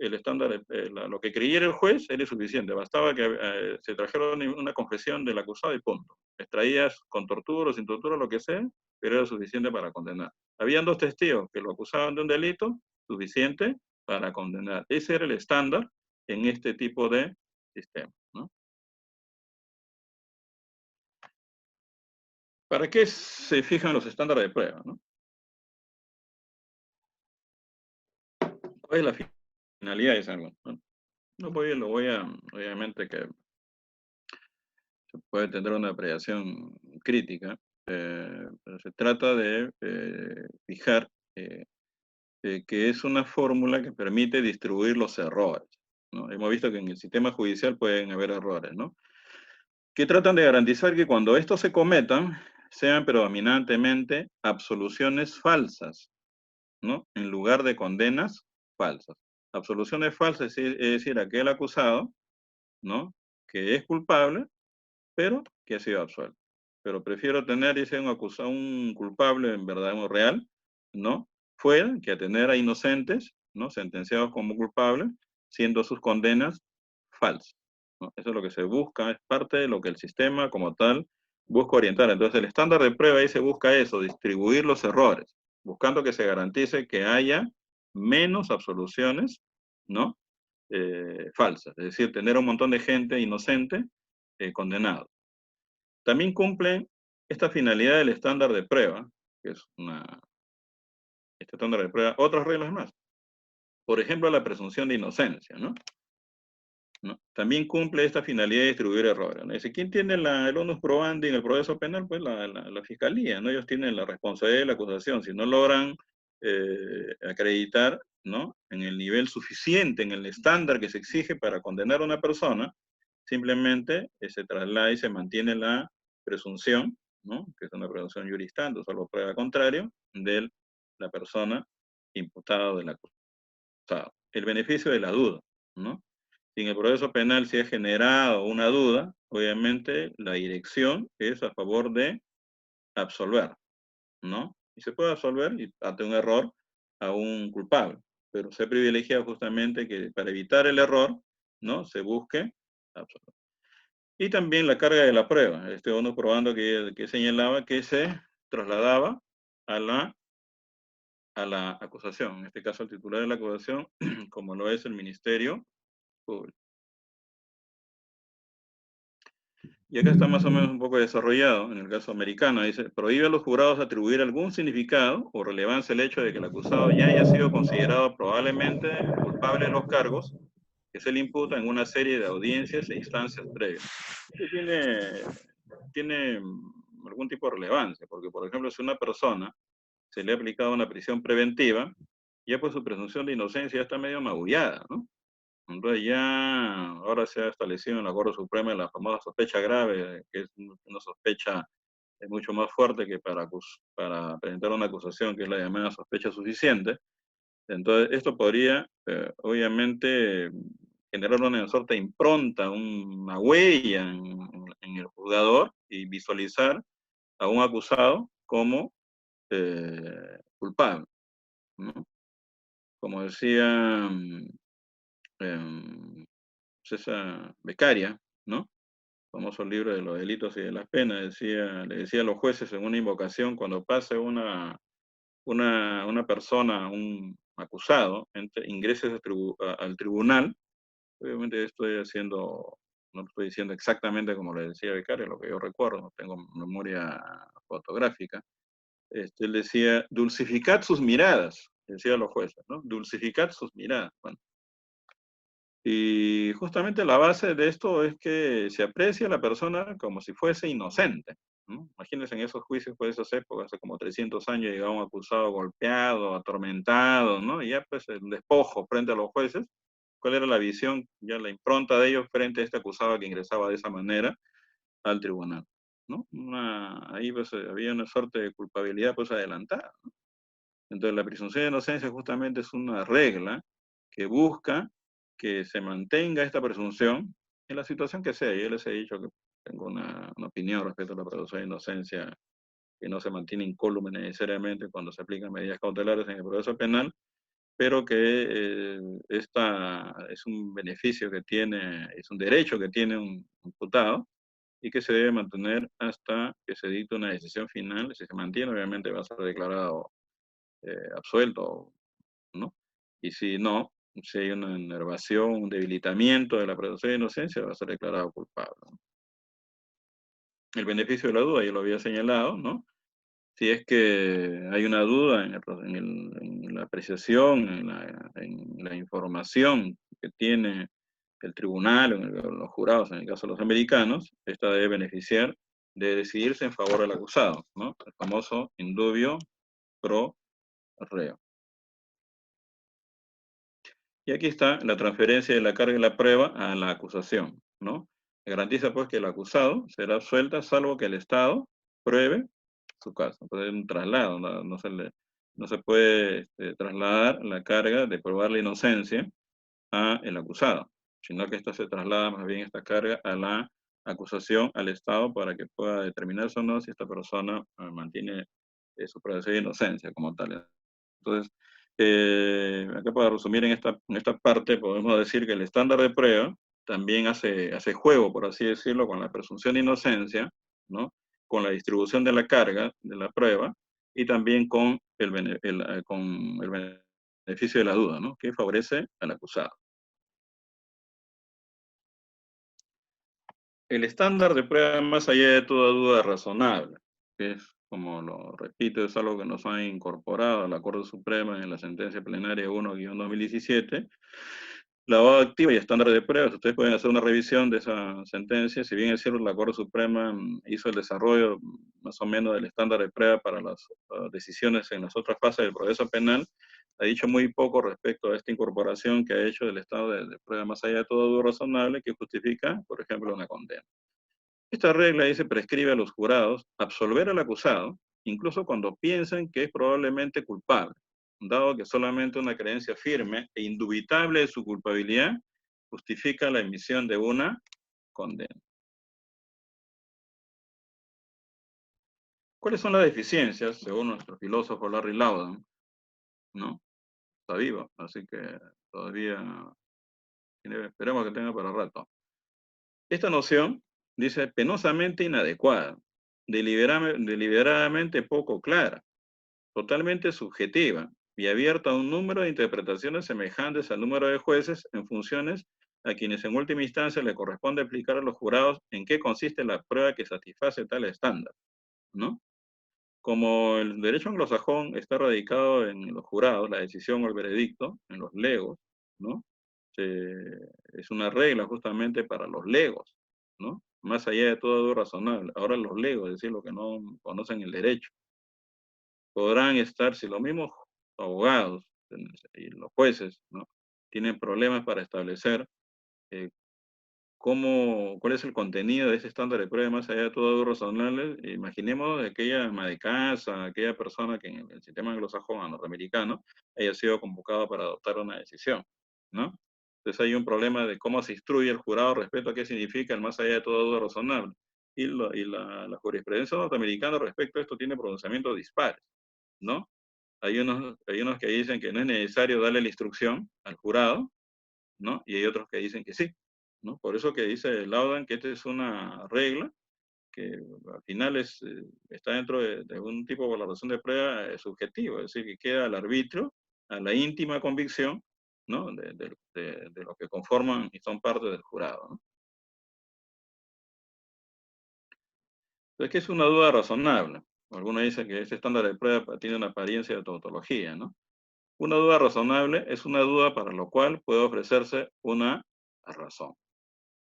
el estándar, lo que creyera el juez era suficiente, bastaba que se trajera una confesión del acusado y punto. Extraías con tortura o sin tortura, lo que sea, pero era suficiente para condenar. Habían dos testigos que lo acusaban de un delito, suficiente para condenar. Ese era el estándar en este tipo de sistema, ¿no? ¿Para qué se fijan los estándares de prueba, ¿no? ¿Cuál es la finalidad de algo? No lo voy a, obviamente que se puede tener una apreciación crítica, pero se trata de fijar que es una fórmula que permite distribuir los errores, ¿no? Hemos visto que en el sistema judicial pueden haber errores, ¿no? Que tratan de garantizar que cuando estos se cometan, sean predominantemente absoluciones falsas, ¿no? En lugar de condenas falsas. Absoluciones falsas es decir, aquel acusado, ¿no? Que es culpable, pero que ha sido absuelto. Pero prefiero tener, dice, un culpable en verdad real, ¿no? Fuera que a tener a inocentes, ¿no? Sentenciados como culpables, siendo sus condenas falsas, ¿no? Eso es lo que se busca, es parte de lo que el sistema como tal busca orientar. Entonces el estándar de prueba ahí se busca eso, distribuir los errores, buscando que se garantice que haya menos absoluciones, ¿no? Falsas, es decir, tener un montón de gente inocente condenado. También cumple esta finalidad del estándar de prueba, que es este estándar de prueba, otras reglas más. Por ejemplo, la presunción de inocencia, ¿no? ¿No? También cumple esta finalidad de distribuir errores, ¿no? Dice, ¿quién tiene el onus probandi en el proceso penal? Pues la fiscalía, ¿no? Ellos tienen la responsabilidad de la acusación. Si no logran acreditar, ¿no? En el nivel suficiente, en el estándar que se exige para condenar a una persona, simplemente se traslada y se mantiene la presunción, ¿no? Que es una presunción juristante, solo prueba contrario, de la persona imputada o del acusado. El beneficio de la duda, ¿no? Si en el proceso penal se ha generado una duda, obviamente la dirección es a favor de absolver, ¿no? Y se puede absolver y ante un error a un culpable, pero se privilegia justamente que para evitar el error, ¿no? Se busque absolver. Y también la carga de la prueba. Uno probando que señalaba que se trasladaba a la acusación. En este caso, el titular de la acusación, como lo es el Ministerio Público. Y acá está más o menos un poco desarrollado, en el caso americano, dice, prohíbe a los jurados atribuir algún significado o relevancia el hecho de que el acusado ya haya sido considerado probablemente culpable de los cargos que se le imputa en una serie de audiencias e instancias previas. Esto tiene algún tipo de relevancia, porque por ejemplo, si una persona se le ha aplicado una prisión preventiva, ya pues su presunción de inocencia ya está medio magullada, ¿no? Entonces ya ahora se ha establecido en la Corte Suprema la famosa sospecha grave, que es una sospecha mucho más fuerte que para presentar una acusación, que es la llamada sospecha suficiente. Entonces esto podría, obviamente, generar una suerte de impronta, una huella en el juzgador y visualizar a un acusado como culpable, ¿no? Como decía César Beccaria, ¿no? Famoso libro de los delitos y de las penas, le decía a los jueces en una invocación, cuando pase una persona, un acusado, ingrese al tribunal, obviamente no estoy diciendo exactamente como le decía Beccaria, lo que yo recuerdo, no tengo memoria fotográfica. Él decía, dulcificad sus miradas, decía a los jueces, ¿no? Dulcificad sus miradas. Bueno, y justamente la base de esto es que se aprecia a la persona como si fuese inocente, ¿no? Imagínense en esos juicios por esas épocas, hace como 300 años, llegaba un acusado golpeado, atormentado, ¿no? Y ya pues el despojo frente a los jueces, ¿cuál era la visión, ya la impronta de ellos frente a este acusado que ingresaba de esa manera al tribunal, ¿no? Ahí pues había una suerte de culpabilidad pues adelantada, ¿no? Entonces la presunción de inocencia justamente es una regla que busca que se mantenga esta presunción en la situación que sea. Yo les he dicho que tengo una opinión respecto a la presunción de inocencia que no se mantiene incólume necesariamente cuando se aplican medidas cautelares en el proceso penal, pero que esta es un beneficio que tiene, es un derecho que tiene un imputado y que se debe mantener hasta que se dicte una decisión final. Si se mantiene, obviamente va a ser declarado absuelto, ¿no? Y si no, si hay una enervación, un debilitamiento de la presunción de inocencia, va a ser declarado culpable, ¿no? El beneficio de la duda, yo lo había señalado, ¿no? Si es que hay una duda en la apreciación, en la información que tiene el tribunal o los jurados, en el caso de los americanos, esta debe beneficiar de decidirse en favor del acusado, ¿no? El famoso indubio pro reo. Y aquí está la transferencia de la carga de la prueba a la acusación, ¿no? Garantiza pues que el acusado será absuelta salvo que el Estado pruebe su caso. Entonces, un traslado, no se puede trasladar la carga de probar la inocencia a el acusado, sino que esta se traslada más bien esta carga a la acusación, al Estado, para que pueda determinarse o no si esta persona mantiene su presunción de inocencia como tal. Entonces, acá para resumir en esta parte, podemos decir que el estándar de prueba también hace juego, por así decirlo, con la presunción de inocencia, ¿no? Con la distribución de la carga de la prueba y también con con el beneficio de la duda, ¿no? Que favorece al acusado. El estándar de prueba más allá de toda duda razonable, que es, como lo repito, es algo que nos ha incorporado a la Corte Suprema en la sentencia plenaria 1-2017, lavado activo y estándar de pruebas. Ustedes pueden hacer una revisión de esa sentencia. Si bien es cierto, la Corte Suprema hizo el desarrollo más o menos del estándar de prueba para las decisiones en las otras fases del proceso penal, ha dicho muy poco respecto a esta incorporación que ha hecho del estado de prueba más allá de todo duda razonable que justifica, por ejemplo, una condena. Esta regla dice prescribe a los jurados absolver al acusado, incluso cuando piensen que es probablemente culpable, dado que solamente una creencia firme e indubitable de su culpabilidad justifica la emisión de una condena. ¿Cuáles son las deficiencias, según nuestro filósofo Larry Laudan? ¿No? Está vivo, así que todavía esperemos que tenga para rato. Esta noción dice penosamente inadecuada, deliberadamente poco clara, totalmente subjetiva y abierta a un número de interpretaciones semejantes al número de jueces en funciones a quienes en última instancia le corresponde aplicar a los jurados en qué consiste la prueba que satisface tal estándar, ¿no? Como el derecho anglosajón está radicado en los jurados, la decisión o el veredicto, en los legos, ¿no? es una regla justamente para los legos, ¿no? Más allá de todo duda razonable. Ahora los legos, es decir, los que no conocen el derecho, podrán estar, si los mismos abogados y los jueces, ¿no? Tienen problemas para establecer eh, cuál es el contenido de ese estándar de prueba más allá de todo duda razonable. Imaginemos de aquella ama de casa, aquella persona que en el sistema anglosajón norteamericano haya sido convocada para adoptar una decisión, ¿no? Entonces hay un problema de cómo se instruye el jurado respecto a qué significa el más allá de toda duda razonable. La jurisprudencia norteamericana respecto a esto tiene pronunciamientos dispares, ¿no? Hay unos que dicen que no es necesario darle la instrucción al jurado, ¿no? Y hay otros que dicen que sí, ¿no? Por eso que dice Laudan que esta es una regla que al final está dentro de un tipo de valoración de prueba subjetivo, es decir, que queda al arbitrio, a la íntima convicción, ¿no? De los que conforman y son parte del jurado, ¿no? Entonces, ¿qué es una duda razonable? Algunos dicen que este estándar de prueba tiene una apariencia de tautología, ¿no? Una duda razonable es una duda para lo cual puede ofrecerse una razón,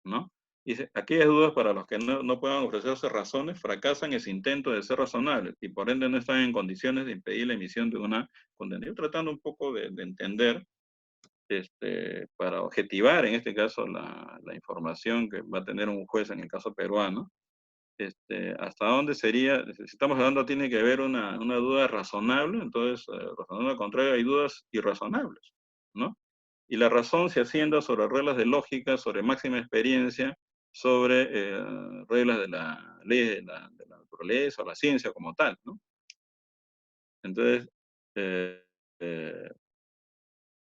¿no? Dice, aquellas dudas para los que no puedan ofrecerse razones fracasan ese intento de ser razonables y por ende no están en condiciones de impedir la emisión de una condena. Yo tratando un poco de entender, para objetivar en este caso la información que va a tener un juez en el caso peruano, hasta dónde sería, si estamos hablando tiene que haber una duda razonable, entonces, razonando al contrario, hay dudas irrazonables, ¿no? Y la razón se asienta sobre reglas de lógica, sobre máxima experiencia, sobre reglas de la ley de la naturaleza o la ciencia como tal, ¿no? Entonces, eh, eh,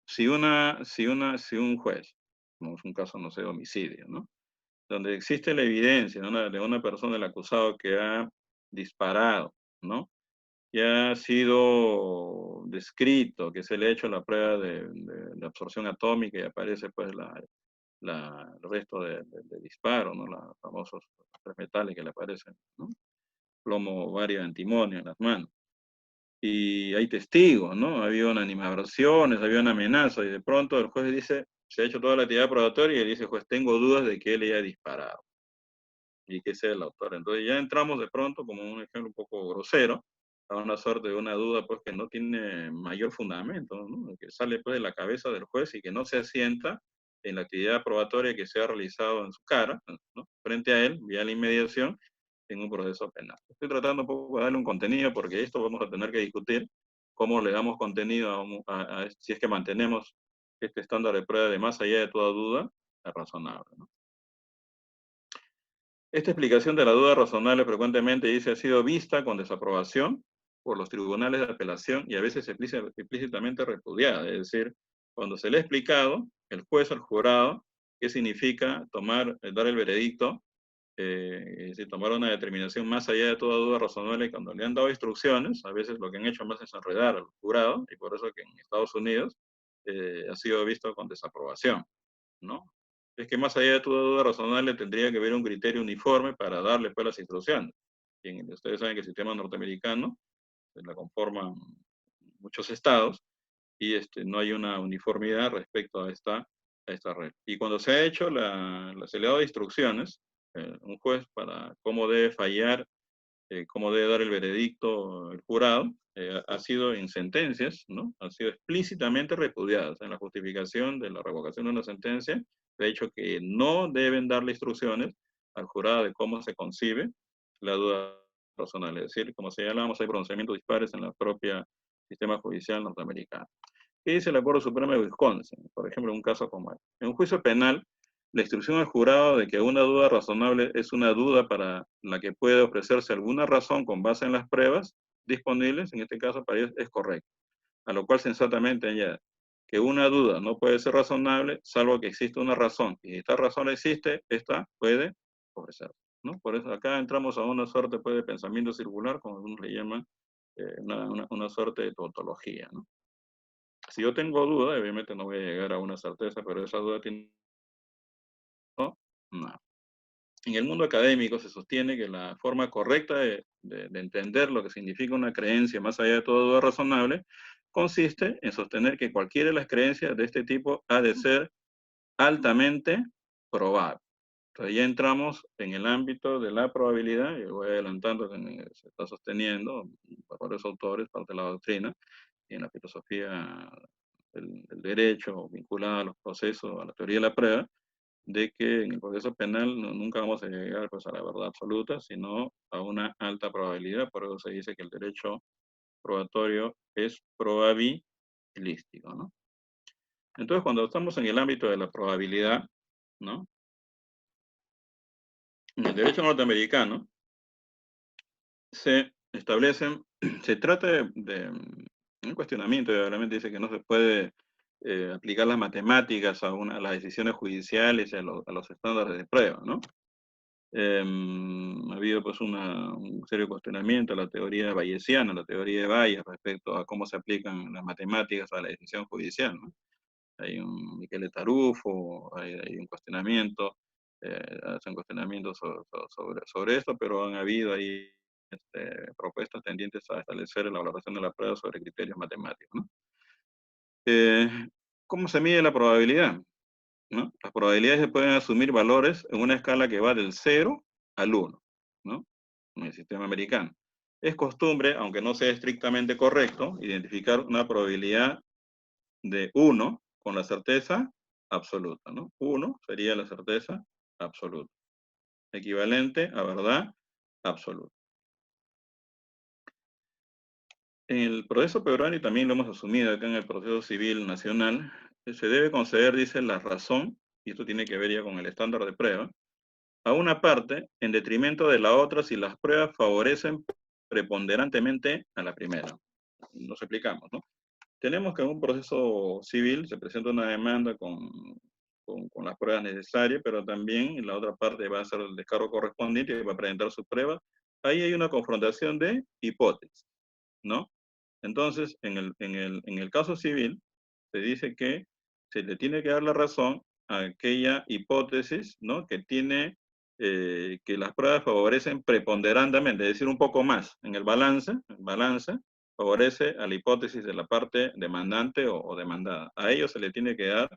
si un juez, como es un caso, no sé, de homicidio, ¿no? Donde existe la evidencia de una persona, el acusado, que ha disparado, ¿no? Y ha sido descrito, que se le ha hecho la prueba de absorción atómica y aparece pues el resto de disparo, ¿no? Los famosos tres metales que le aparecen, ¿no? Plomo, bario, antimonio en las manos. Y hay testigos, ¿no? Había una animadversiones, había una amenaza, y de pronto el juez dice, se ha hecho toda la actividad probatoria, y él dice, juez, tengo dudas de que él haya disparado y que sea el autor. Entonces ya entramos de pronto, como un ejemplo un poco grosero, a una suerte de una duda pues que no tiene mayor fundamento, ¿no? Que sale pues de la cabeza del juez y que no se asienta en la actividad probatoria que se ha realizado en su cara, ¿no? Frente a él, vía la inmediación, en un proceso penal. Estoy tratando un poco de darle un contenido porque esto vamos a tener que discutir cómo le damos contenido si es que mantenemos este estándar de prueba de más allá de toda duda, es razonable, ¿no? Esta explicación de la duda razonable frecuentemente dice ha sido vista con desaprobación por los tribunales de apelación y a veces explícitamente repudiada. Es decir, cuando se le ha explicado, el juez al jurado, qué significa dar el veredicto, es decir, tomar una determinación más allá de toda duda razonable, cuando le han dado instrucciones, a veces lo que han hecho más es enredar al jurado, y por eso que en Estados Unidos ha sido visto con desaprobación, ¿no? Es que más allá de toda duda razonable tendría que haber un criterio uniforme para darle pues las instrucciones. Y ustedes saben que el sistema norteamericano la conforman muchos estados y no hay una uniformidad respecto a esta red. Y cuando se ha hecho se le ha dado instrucciones, un juez para cómo debe fallar, cómo debe dar el veredicto el jurado, ha sido en sentencias, ¿no? Han sido explícitamente repudiadas en la justificación de la revocación de una sentencia. De hecho, que no deben darle instrucciones al jurado de cómo se concibe la duda razonable. Es decir, como señalábamos, hay pronunciamientos dispares en el propio sistema judicial norteamericano. ¿Qué dice el Acuerdo Supremo de Wisconsin? Por ejemplo, en un caso como este. En un juicio penal, la instrucción al jurado de que una duda razonable es una duda para la que puede ofrecerse alguna razón con base en las pruebas disponibles, en este caso para ellos es correcto. A lo cual sensatamente añade que una duda no puede ser razonable salvo que exista una razón. Y si esta razón existe, esta puede ofrecerse, ¿no? Por eso acá entramos a una suerte pues, de pensamiento circular, como algunos le llaman, una suerte de tautología, ¿no? Si yo tengo duda, obviamente no voy a llegar a una certeza, pero esa duda tiene... No, no. En el mundo académico se sostiene que la forma correcta de entender lo que significa una creencia, más allá de toda duda razonable, consiste en sostener que cualquiera de las creencias de este tipo ha de ser altamente probable. Entonces ya entramos en el ámbito de la probabilidad, y voy adelantando que se está sosteniendo por varios autores, parte de la doctrina, y en la filosofía del derecho vinculada a los procesos, a la teoría de la prueba, de que en el proceso penal nunca vamos a llegar pues, a la verdad absoluta, sino a una alta probabilidad. Por eso se dice que el derecho probatorio es probabilístico, ¿no? Entonces, cuando estamos en el ámbito de la probabilidad, ¿no? En el derecho norteamericano se establecen, se trata de un cuestionamiento, y realmente dice que no se puede aplicar las matemáticas a las decisiones judiciales y a los estándares de prueba, ¿no? Ha habido pues un serio cuestionamiento a la teoría bayesiana, la teoría de Bayes respecto a cómo se aplican las matemáticas a la decisión judicial, ¿no? Hay un Michele Tarufo, hay un cuestionamiento, hacen cuestionamientos sobre esto, pero han habido ahí propuestas tendientes a establecer la valoración de la prueba sobre criterios matemáticos, ¿no? Eh, ¿Cómo se mide la probabilidad? ¿No? Las probabilidades se pueden asumir valores en una escala que va del 0 al 1, ¿no? En el sistema americano. Es costumbre, aunque no sea estrictamente correcto, identificar una probabilidad de 1 con la certeza absoluta, ¿no? 1 sería la certeza absoluta, equivalente a verdad absoluta. En el proceso peruano, y también lo hemos asumido acá en el proceso civil nacional, se debe conceder, dice, la razón, y esto tiene que ver ya con el estándar de prueba, a una parte en detrimento de la otra si las pruebas favorecen preponderantemente a la primera. Nos explicamos, ¿no? Tenemos que en un proceso civil se presenta una demanda con las pruebas necesarias, pero también la otra parte va a hacer el descargo correspondiente y va a presentar sus pruebas. Ahí hay una confrontación de hipótesis, ¿no? Entonces, en el caso civil, se dice que se le tiene que dar la razón a aquella hipótesis, ¿no? Que tiene, que las pruebas favorecen preponderantemente, es decir, un poco más en el balance favorece a la hipótesis de la parte demandante o demandada. A ello se le tiene que dar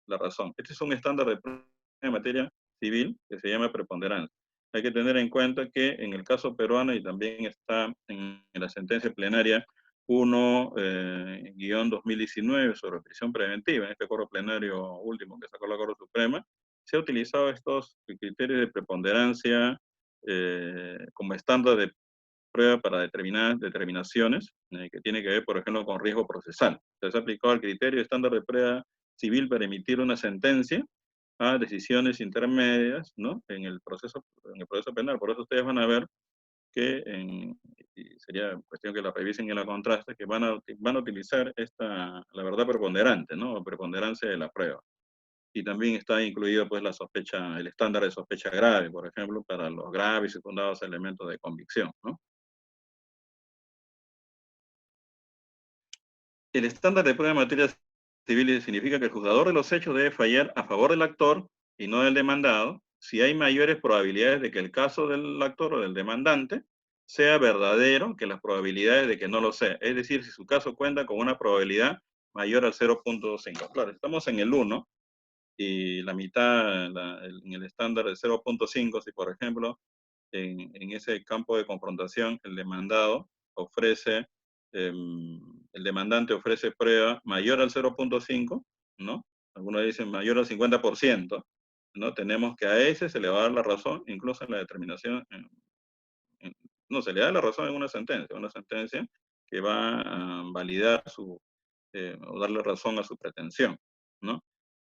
la razón. Este es un estándar de prueba en materia civil que se llama preponderancia. Hay que tener en cuenta que en el caso peruano, y también está en la sentencia plenaria 1-2019 sobre prisión preventiva, en este acuerdo plenario último que sacó la Corte Suprema, se ha utilizado estos criterios de preponderancia como estándar de prueba para determinadas determinaciones que tiene que ver, por ejemplo, con riesgo procesal. Se ha aplicado el criterio estándar de prueba civil para emitir una sentencia a decisiones intermedias, ¿no? En el proceso penal. Por eso ustedes van a ver que y sería cuestión que la revisen y la contrasten, que van a utilizar la verdad preponderante, ¿no? O preponderancia de la prueba. Y también está incluido pues la sospecha, el estándar de sospecha grave, por ejemplo, para los graves y fundados elementos de convicción, ¿no? El estándar de prueba en materia civil significa que el juzgador de los hechos debe fallar a favor del actor y no del demandado si hay mayores probabilidades de que el caso del actor o del demandante sea verdadero que las probabilidades de que no lo sea. Es decir, si su caso cuenta con una probabilidad mayor al 0.5. Claro, estamos en el 1 y la mitad en el estándar de 0.5, si por ejemplo en ese campo de confrontación el demandado ofrece, el demandante ofrece prueba mayor al 0.5, ¿no? Algunos dicen mayor al 50%, ¿no? Tenemos que a ese se le va a dar la razón, incluso en la determinación, no, se le da la razón en una sentencia que va a validar o darle razón a su pretensión, ¿no?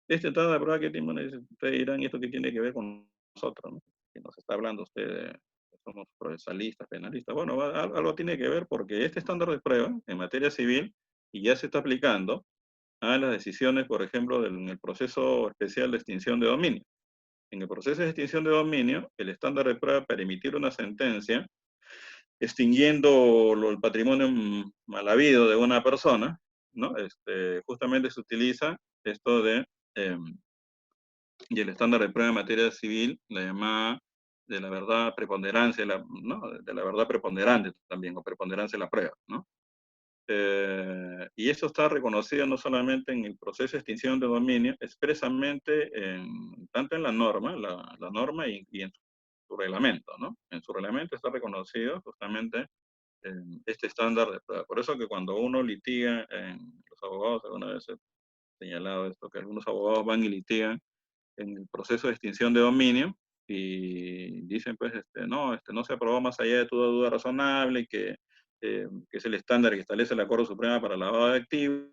Este estado de prueba que tiene, ustedes dirán, ¿y esto qué tiene que ver con nosotros, no? Que nos está hablando usted que somos procesalistas, penalistas. Bueno, algo tiene que ver porque este estándar de prueba en materia civil y ya se está aplicando a las decisiones, por ejemplo, en el proceso especial de extinción de dominio. En el proceso de extinción de dominio, el estándar de prueba para emitir una sentencia extinguiendo el patrimonio mal habido de una persona, ¿no? Justamente se utiliza esto y el estándar de prueba en materia civil, la llamada de la verdad preponderancia, ¿no? De la verdad preponderante también, o preponderancia de la prueba, ¿no? Y eso está reconocido no solamente en el proceso de extinción de dominio, expresamente tanto en la norma, la norma y en su reglamento, ¿no? En su reglamento está reconocido justamente este estándar de prueba. Por eso que cuando uno litiga, los abogados, alguna vez he señalado esto, que algunos abogados van y litigan en el proceso de extinción de dominio y dicen, pues, no, no se aprobó más allá de toda duda razonable, que es el estándar que establece la Corte Suprema para lavado de activos,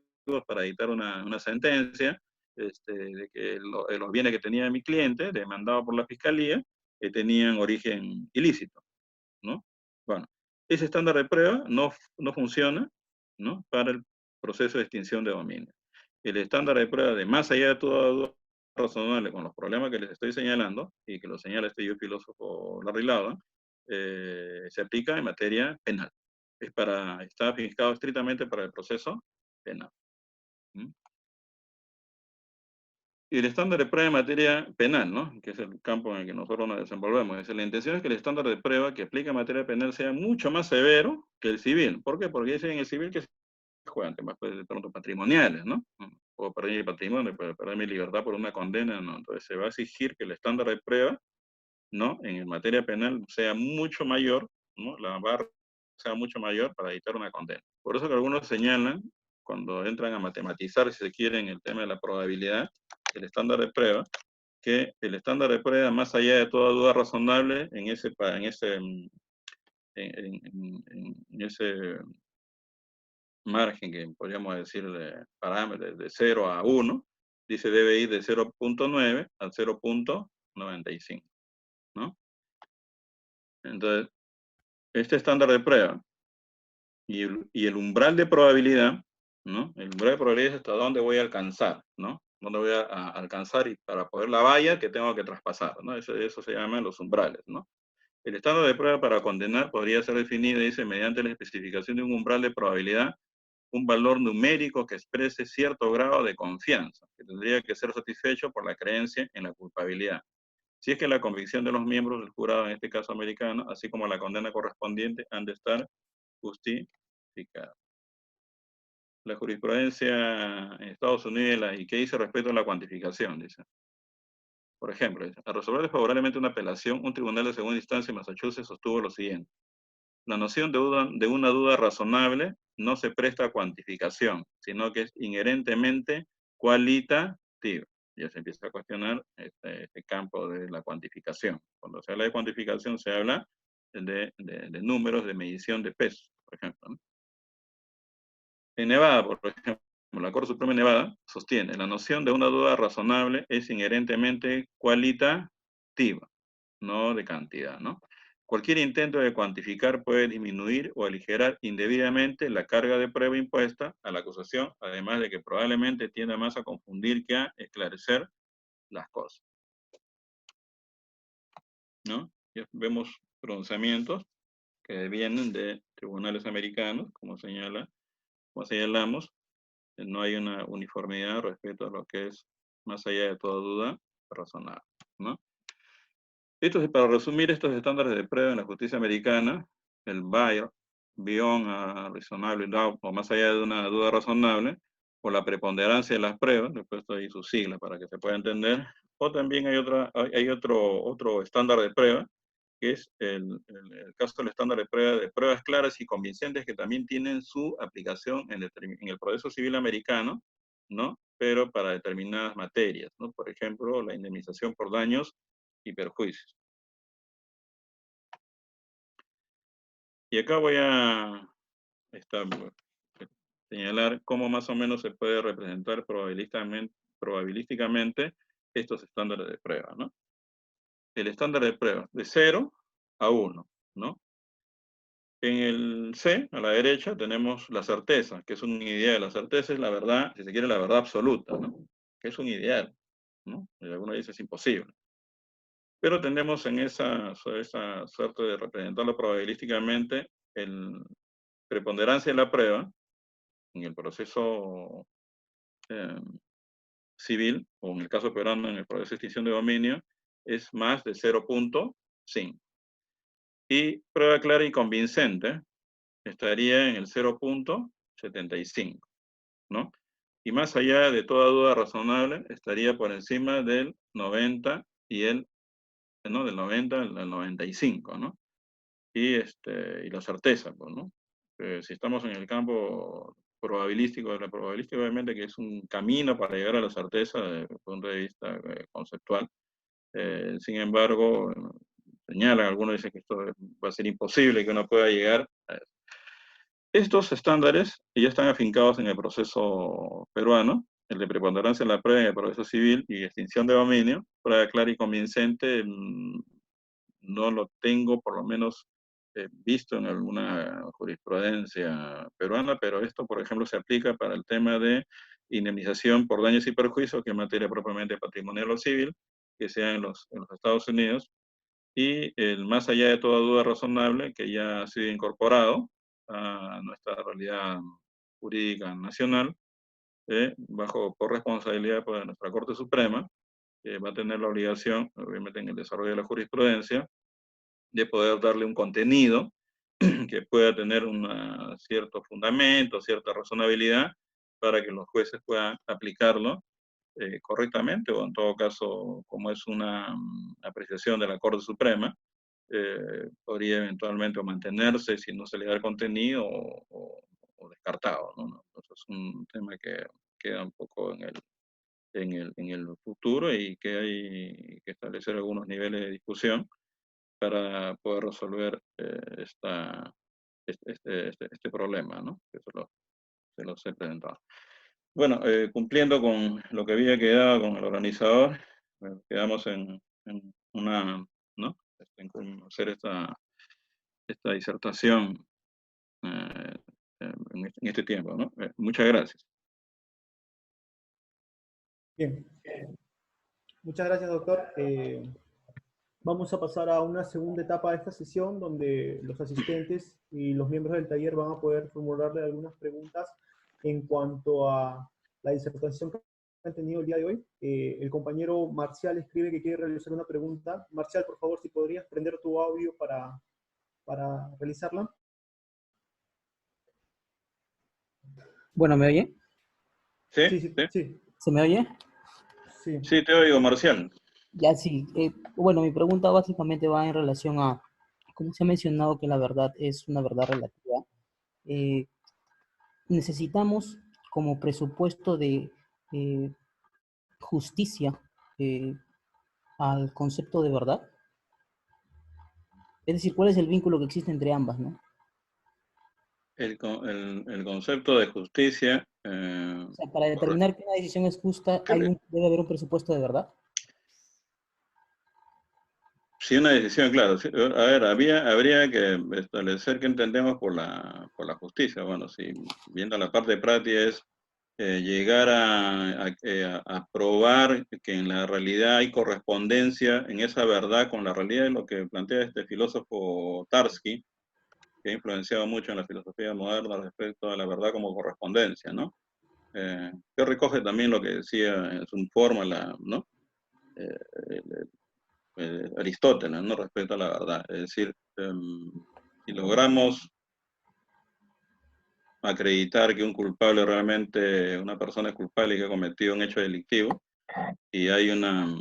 para dictar una sentencia, de que los bienes que tenía mi cliente, demandado por la Fiscalía, tenían origen ilícito, ¿no? Bueno, ese estándar de prueba no funciona, ¿no? Para el proceso de extinción de dominio. El estándar de prueba de más allá de toda duda razonable con los problemas que les estoy señalando, y que lo señala este yo filósofo Larry Laudan, se aplica en materia penal. Está fijado estrictamente para el proceso penal. ¿Mm? Y el estándar de prueba en materia penal, ¿no? Que es el campo en el que nosotros nos desenvolvemos. La intención es que el estándar de prueba que aplica en materia penal sea mucho más severo que el civil. ¿Por qué? Porque dicen en el civil que se juegan temas, pues, de pronto patrimoniales, ¿no? Puedo perder mi patrimonio, puedo perder mi libertad por una condena, ¿no? Entonces se va a exigir que el estándar de prueba, ¿no? En materia penal sea mucho mayor, ¿no? La barra sea mucho mayor para evitar una condena. Por eso que algunos señalan, cuando entran a matematizar, si se quiere, en el tema de la probabilidad, el estándar de prueba, que el estándar de prueba, más allá de toda duda razonable, en ese margen que podríamos decir de parámetros de 0 a 1, dice debe ir de 0.9 a 0.95, ¿no? Entonces, este estándar de prueba y el umbral de probabilidad, ¿no? El umbral de probabilidad es hasta dónde voy a alcanzar, ¿no? Dónde voy a alcanzar y para poder la valla que tengo que traspasar, ¿no? Eso se llama los umbrales, ¿no? El estándar de prueba para condenar podría ser definido, dice, mediante la especificación de un umbral de probabilidad, un valor numérico que exprese cierto grado de confianza, que tendría que ser satisfecho por la creencia en la culpabilidad. Si es que la convicción de los miembros del jurado, en este caso americano, así como la condena correspondiente, han de estar justificadas. La jurisprudencia en Estados Unidos y qué dice respecto a la cuantificación, dice. Por ejemplo, dice, al resolver favorablemente una apelación, un tribunal de segunda instancia en Massachusetts sostuvo lo siguiente. La noción de una duda razonable no se presta a cuantificación, sino que es inherentemente cualitativa. Ya se empieza a cuestionar este campo de la cuantificación. Cuando se habla de cuantificación, se habla de números de medición de peso, por ejemplo, ¿no? En Nevada, por ejemplo, la Corte Suprema de Nevada sostiene la noción de una duda razonable es inherentemente cualitativa, no de cantidad, ¿no? Cualquier intento de cuantificar puede disminuir o aligerar indebidamente la carga de prueba impuesta a la acusación, además de que probablemente tienda más a confundir que a esclarecer las cosas, ¿no? Ya vemos pronunciamientos que vienen de tribunales americanos, como señalamos, no hay una uniformidad respecto a lo que es, más allá de toda duda, razonable, ¿no? Para resumir estos estándares de prueba en la justicia americana, el beyond a reasonable doubt, o más allá de una duda razonable, o la preponderancia de las pruebas, después puesto ahí su sigla para que se pueda entender, o también hay otro estándar de prueba, que es el caso del estándar de prueba de pruebas claras y convincentes que también tienen su aplicación en el proceso civil americano, ¿no? Pero para determinadas materias, ¿no? Por ejemplo, la indemnización por daños y perjuicios. Y acá voy a señalar cómo más o menos se puede representar probabilísticamente estos estándares de prueba, ¿no? El estándar de prueba de 0 a 1, ¿no? En el C, a la derecha, tenemos la certeza, que es un ideal. La certeza es la verdad, si se quiere, la verdad absoluta, ¿no? Que es un ideal, ¿no? Y algunos dicen es imposible. Pero tenemos en esa suerte de representarlo probabilísticamente el preponderancia de la prueba en el proceso civil, o en el caso peruano, en el proceso de extinción de dominio, es más de 0.5. Y prueba clara y convincente estaría en el 0.85. 75, ¿no? Y más allá de toda duda razonable, estaría por encima del 90 y ¿no? Del 90 al 95, ¿no? Y la certeza, pues, ¿no? Si estamos en el campo probabilístico, la probabilística obviamente que es un camino para llegar a la certeza desde el punto de vista conceptual. Sin embargo, señalan, algunos dicen que esto va a ser imposible, que uno pueda llegar a eso. Estos estándares ya están afincados en el proceso peruano, el de preponderancia en la prueba en el proceso civil y extinción de dominio, prueba clara y convincente, no lo tengo por lo menos visto en alguna jurisprudencia peruana, pero esto, por ejemplo, se aplica para el tema de indemnización por daños y perjuicios, que es materia propiamente patrimonial o civil, que sea en los Estados Unidos, y el más allá de toda duda razonable, que ya ha sido incorporado a nuestra realidad jurídica nacional, bajo corresponsabilidad pues, de nuestra Corte Suprema, que va a tener la obligación, obviamente en el desarrollo de la jurisprudencia, de poder darle un contenido que pueda tener un cierto fundamento, cierta razonabilidad, para que los jueces puedan aplicarlo correctamente, o en todo caso, como es una apreciación de la Corte Suprema, podría eventualmente o mantenerse si no se le da el contenido o descartado, ¿no? Entonces es un tema que queda un poco en el futuro y que hay que establecer algunos niveles de discusión para poder resolver este problema, ¿no? Que se los he presentado. Bueno, cumpliendo con lo que había quedado con el organizador, quedamos en una, ¿no? En hacer esta disertación en este tiempo, ¿no? Muchas gracias. Bien, muchas gracias, doctor. Vamos a pasar a una segunda etapa de esta sesión donde los asistentes y los miembros del taller van a poder formularle algunas preguntas en cuanto a la disertación que han tenido el día de hoy. El compañero Marcial escribe que quiere realizar una pregunta. Marcial, por favor, si podrías prender tu audio para realizarla. Bueno, ¿me oye? ¿Sí? Sí, sí, ¿Sí? sí. ¿Se me oye? Sí. Sí, te oigo, Marcial. Ya sí. Bueno, mi pregunta básicamente va en relación a, como se ha mencionado que la verdad es una verdad relativa, eh, necesitamos como presupuesto de eh, justicia eh, al concepto de verdad. Es decir, ¿cuál es el vínculo que existe entre ambas, no? El concepto de justicia. O sea, para determinar que una decisión es justa, debe haber un presupuesto de verdad. Sí, una decisión, claro. Sí, a ver, habría que establecer qué entendemos por la justicia. Bueno, si viendo la parte práctica es llegar a probar que en la realidad hay correspondencia en esa verdad con la realidad, de lo que plantea este filósofo Tarski, que ha influenciado mucho en la filosofía moderna respecto a la verdad como correspondencia, ¿no? Que recoge también lo que decía en su fórmula, ¿no? Aristóteles, ¿no? Respecto a la verdad. Es decir, si logramos acreditar que un culpable realmente, una persona es culpable y que ha cometido un hecho delictivo y hay una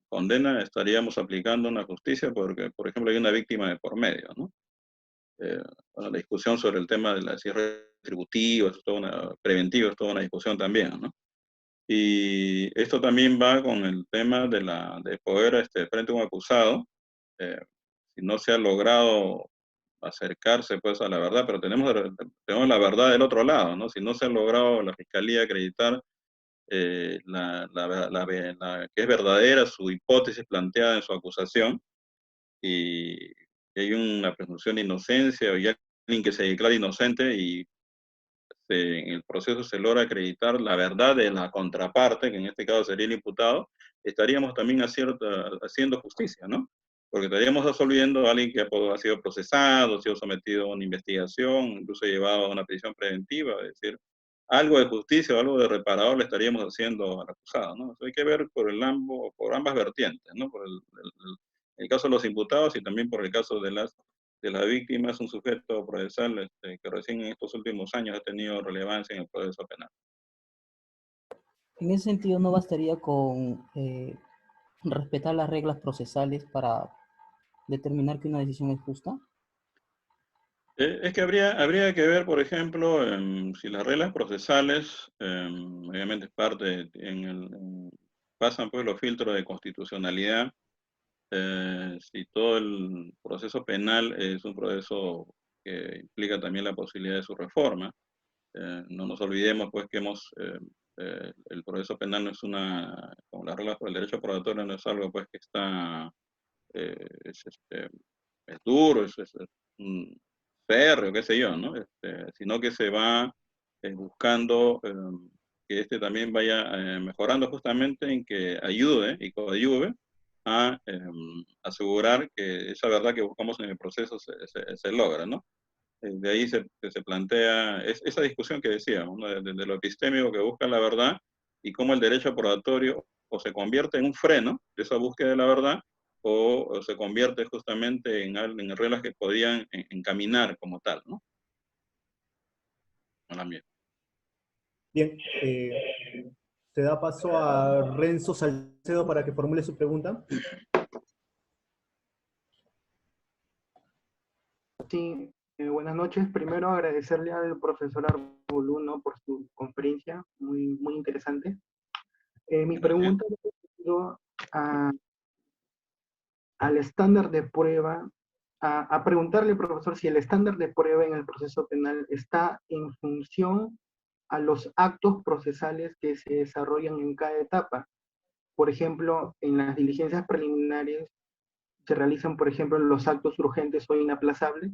condena, estaríamos aplicando una justicia porque, por ejemplo, hay una víctima de por medio, ¿no? Bueno, la discusión sobre el tema de la si es retributiva, es toda preventiva, es toda una discusión también, ¿no? Y esto también va con el tema de poder, frente a un acusado, si no se ha logrado acercarse pues a la verdad, pero tenemos la verdad del otro lado, ¿no? Si no se ha logrado la fiscalía acreditar que es verdadera su hipótesis planteada en su acusación y hay una presunción de inocencia o ya alguien que se declara inocente y en el proceso se logra acreditar la verdad de la contraparte, que en este caso sería el imputado, estaríamos también haciendo justicia, ¿no? Porque estaríamos absolviendo a alguien que ha sido procesado, ha sido sometido a una investigación, incluso llevado a una prisión preventiva, es decir, algo de justicia o algo de reparador le estaríamos haciendo al acusado, ¿no? Eso hay que ver por ambas vertientes, ¿no? Por el caso de los imputados y también por el caso de las la víctima es un sujeto procesal que recién en estos últimos años ha tenido relevancia en el proceso penal. En ese sentido, ¿no bastaría con respetar las reglas procesales para determinar que una decisión es justa? Es que habría que ver, por ejemplo, si las reglas procesales, obviamente es parte, pasan pues los filtros de constitucionalidad, si todo el proceso penal es un proceso que implica también la posibilidad de su reforma. No nos olvidemos pues que el proceso penal no es como las reglas por el derecho probatorio, no es algo pues que está, es duro, es un férreo, qué sé yo, ¿no? Sino que se va buscando que también vaya mejorando justamente en que ayude y coadyuve a asegurar que esa verdad que buscamos en el proceso se logra, ¿no? De ahí se plantea esa discusión que decíamos, ¿no? De lo epistémico que busca la verdad y cómo el derecho probatorio o se convierte en un freno de esa búsqueda de la verdad o se convierte justamente en reglas que podrían encaminar como tal, ¿no? Bien, se da paso a Renzo Salcedo para que formule su pregunta. Sí, buenas noches. Primero agradecerle al profesor Arboluno por su conferencia, muy, muy interesante. Mi pregunta es respecto al estándar de prueba, a preguntarle, profesor, si el estándar de prueba en el proceso penal está en función a los actos procesales que se desarrollan en cada etapa. Por ejemplo, en las diligencias preliminares se realizan, por ejemplo, los actos urgentes o inaplazables,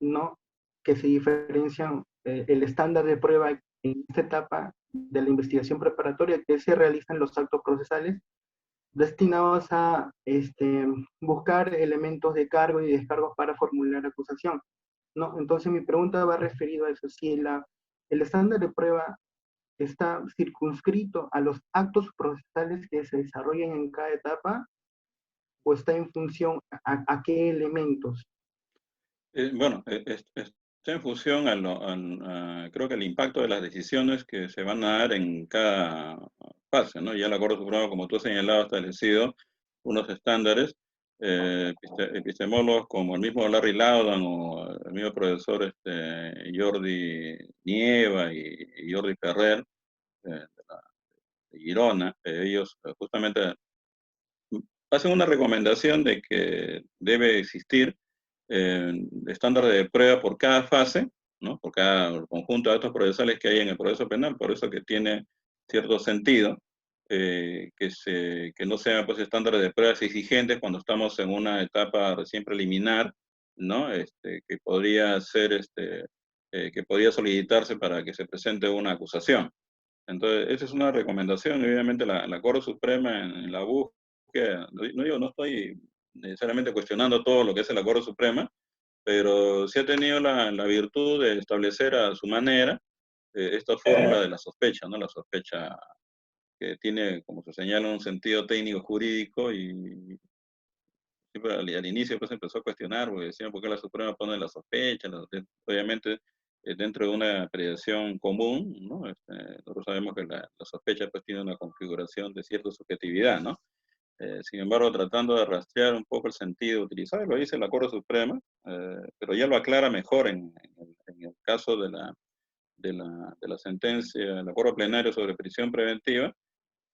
¿no? Que se diferencian el estándar de prueba en esta etapa de la investigación preparatoria, que se realizan los actos procesales destinados a buscar elementos de cargo y descargos para formular acusación, ¿no? Entonces mi pregunta va referido a eso, si el estándar de prueba está circunscrito a los actos procesales que se desarrollan en cada etapa o está en función a qué elementos. Bueno, está en función creo que el impacto de las decisiones que se van a dar en cada fase, ¿no? Ya el Acuerdo Supremo, como tú has señalado, ha establecido unos estándares, epistemólogos como el mismo Larry Laudan o el mismo profesor Jordi Nieva y Jordi Ferrer de Girona, ellos justamente hacen una recomendación de que debe existir estándares de prueba por cada fase, ¿no? Por cada conjunto de actos procesales que hay en el proceso penal, por eso que tiene cierto sentido que no sean pues, estándares de pruebas exigentes cuando estamos en una etapa recién preliminar, ¿no? Que podría ser, que podría solicitarse para que se presente una acusación. Entonces, esa es una recomendación, y obviamente la Corte Suprema en la búsqueda, no estoy necesariamente cuestionando todo lo que es la Corte Suprema, pero sí ha tenido la virtud de establecer a su manera esta fórmula de la sospecha, ¿no? La sospecha que tiene, como se señala, un sentido técnico jurídico y siempre al inicio pues empezó a cuestionar, porque decían por qué la Suprema pone la sospecha, obviamente dentro de una apreciación común, ¿no? Nosotros sabemos que la sospecha pues tiene una configuración de cierta subjetividad, ¿no? Sin embargo, tratando de rastrear un poco el sentido utilizado, lo dice la Corte Suprema, pero ya lo aclara mejor en el caso de la sentencia del acuerdo plenario sobre prisión preventiva,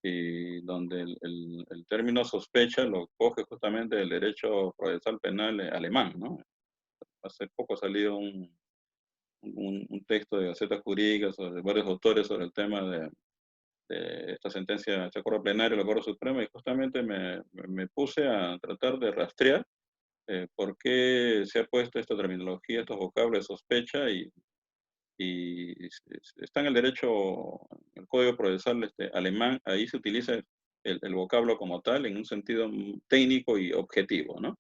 y donde el término sospecha lo coge justamente del derecho procesal penal alemán, ¿no? Hace poco ha salido un texto de Gacetas Jurídicas o de varios autores sobre el tema de esta sentencia, este acuerdo plenario del Acuerdo Supremo, y justamente me puse a tratar de rastrear por qué se ha puesto esta terminología, estos vocablos de sospecha, y está en el derecho, el Código Procesal alemán, ahí se utiliza el vocablo como tal en un sentido técnico y objetivo, ¿no?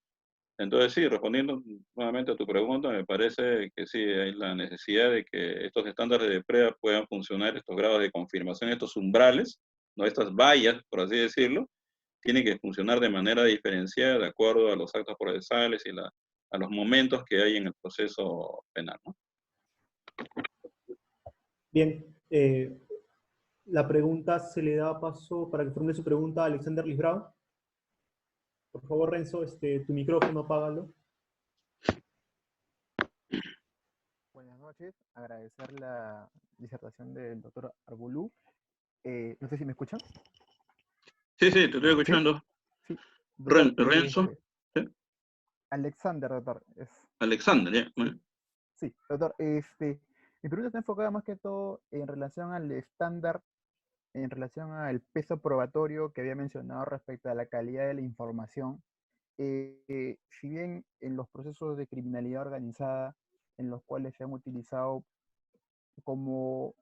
Entonces, sí, respondiendo nuevamente a tu pregunta, me parece que sí, hay la necesidad de que estos estándares de prueba puedan funcionar, estos grados de confirmación, estos umbrales, ¿no? Estas vallas, por así decirlo, tienen que funcionar de manera diferenciada de acuerdo a los actos procesales y la a los momentos que hay en el proceso penal, ¿no? Bien, la pregunta se le da paso para que formule su pregunta a Alexander Lisbrao. Por favor, Renzo, tu micrófono, apágalo. Buenas noches, agradecer la disertación del doctor Arbulú. No sé si me escuchan. Sí, te estoy escuchando. Sí. Doctor, Renzo. ¿Sí? Alexander, doctor. Alexander, ya. Bueno. Sí, doctor, mi pregunta está enfocada más que todo en relación al estándar, en relación al peso probatorio que había mencionado respecto a la calidad de la información. Si bien en los procesos de criminalidad organizada, en los cuales se han utilizado como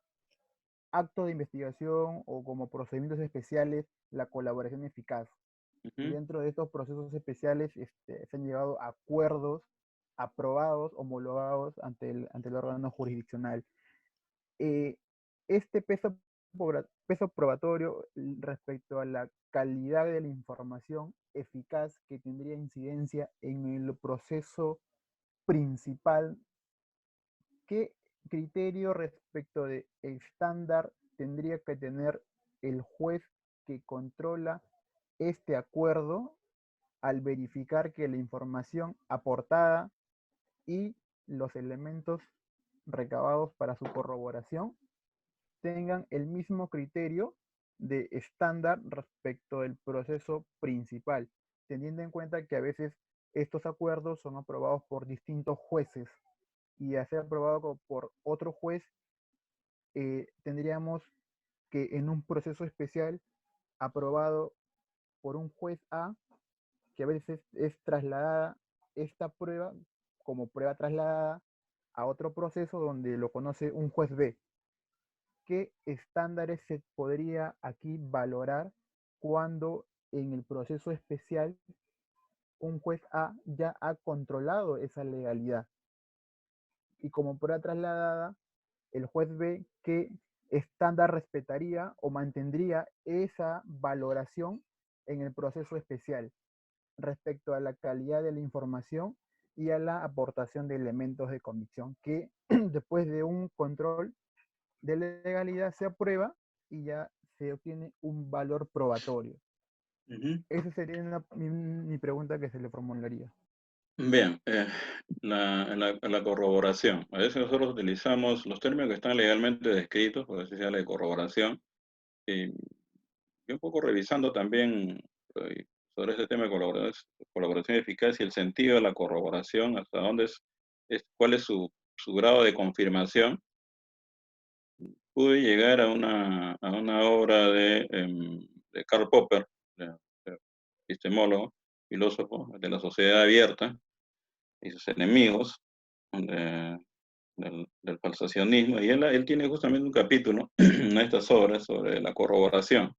acto de investigación o como procedimientos especiales la colaboración eficaz. Y dentro de estos procesos especiales se han llegado a acuerdos aprobados, homologados ante el órgano jurisdiccional. Este peso probatorio respecto a la calidad de la información eficaz que tendría incidencia en el proceso principal, ¿qué criterio respecto de estándar tendría que tener el juez que controla este acuerdo al verificar que la información aportada y los elementos recabados para su corroboración tengan el mismo criterio de estándar respecto del proceso principal, teniendo en cuenta que a veces estos acuerdos son aprobados por distintos jueces y a ser aprobado por otro juez, tendríamos que en un proceso especial aprobado por un juez A, que a veces es trasladada esta prueba como prueba trasladada a otro proceso donde lo conoce un juez B. ¿Qué estándares se podría aquí valorar cuando en el proceso especial un juez A ya ha controlado esa legalidad? Y como prueba trasladada, el juez B qué estándar respetaría o mantendría esa valoración en el proceso especial respecto a la calidad de la información y a la aportación de elementos de convicción que después de un control de legalidad se aprueba y ya se obtiene un valor probatorio. Esa sería mi pregunta que se le formularía. Bien, la corroboración. A veces nosotros utilizamos los términos que están legalmente descritos, por así sea la corroboración, y un poco revisando también sobre este tema de colaboración eficaz y el sentido de la corroboración, hasta dónde cuál es su grado de confirmación. Pude llegar a una obra de Karl Popper, epistemólogo, filósofo de la sociedad abierta y sus enemigos del falsacionismo, y él tiene justamente un capítulo en estas obras sobre la corroboración.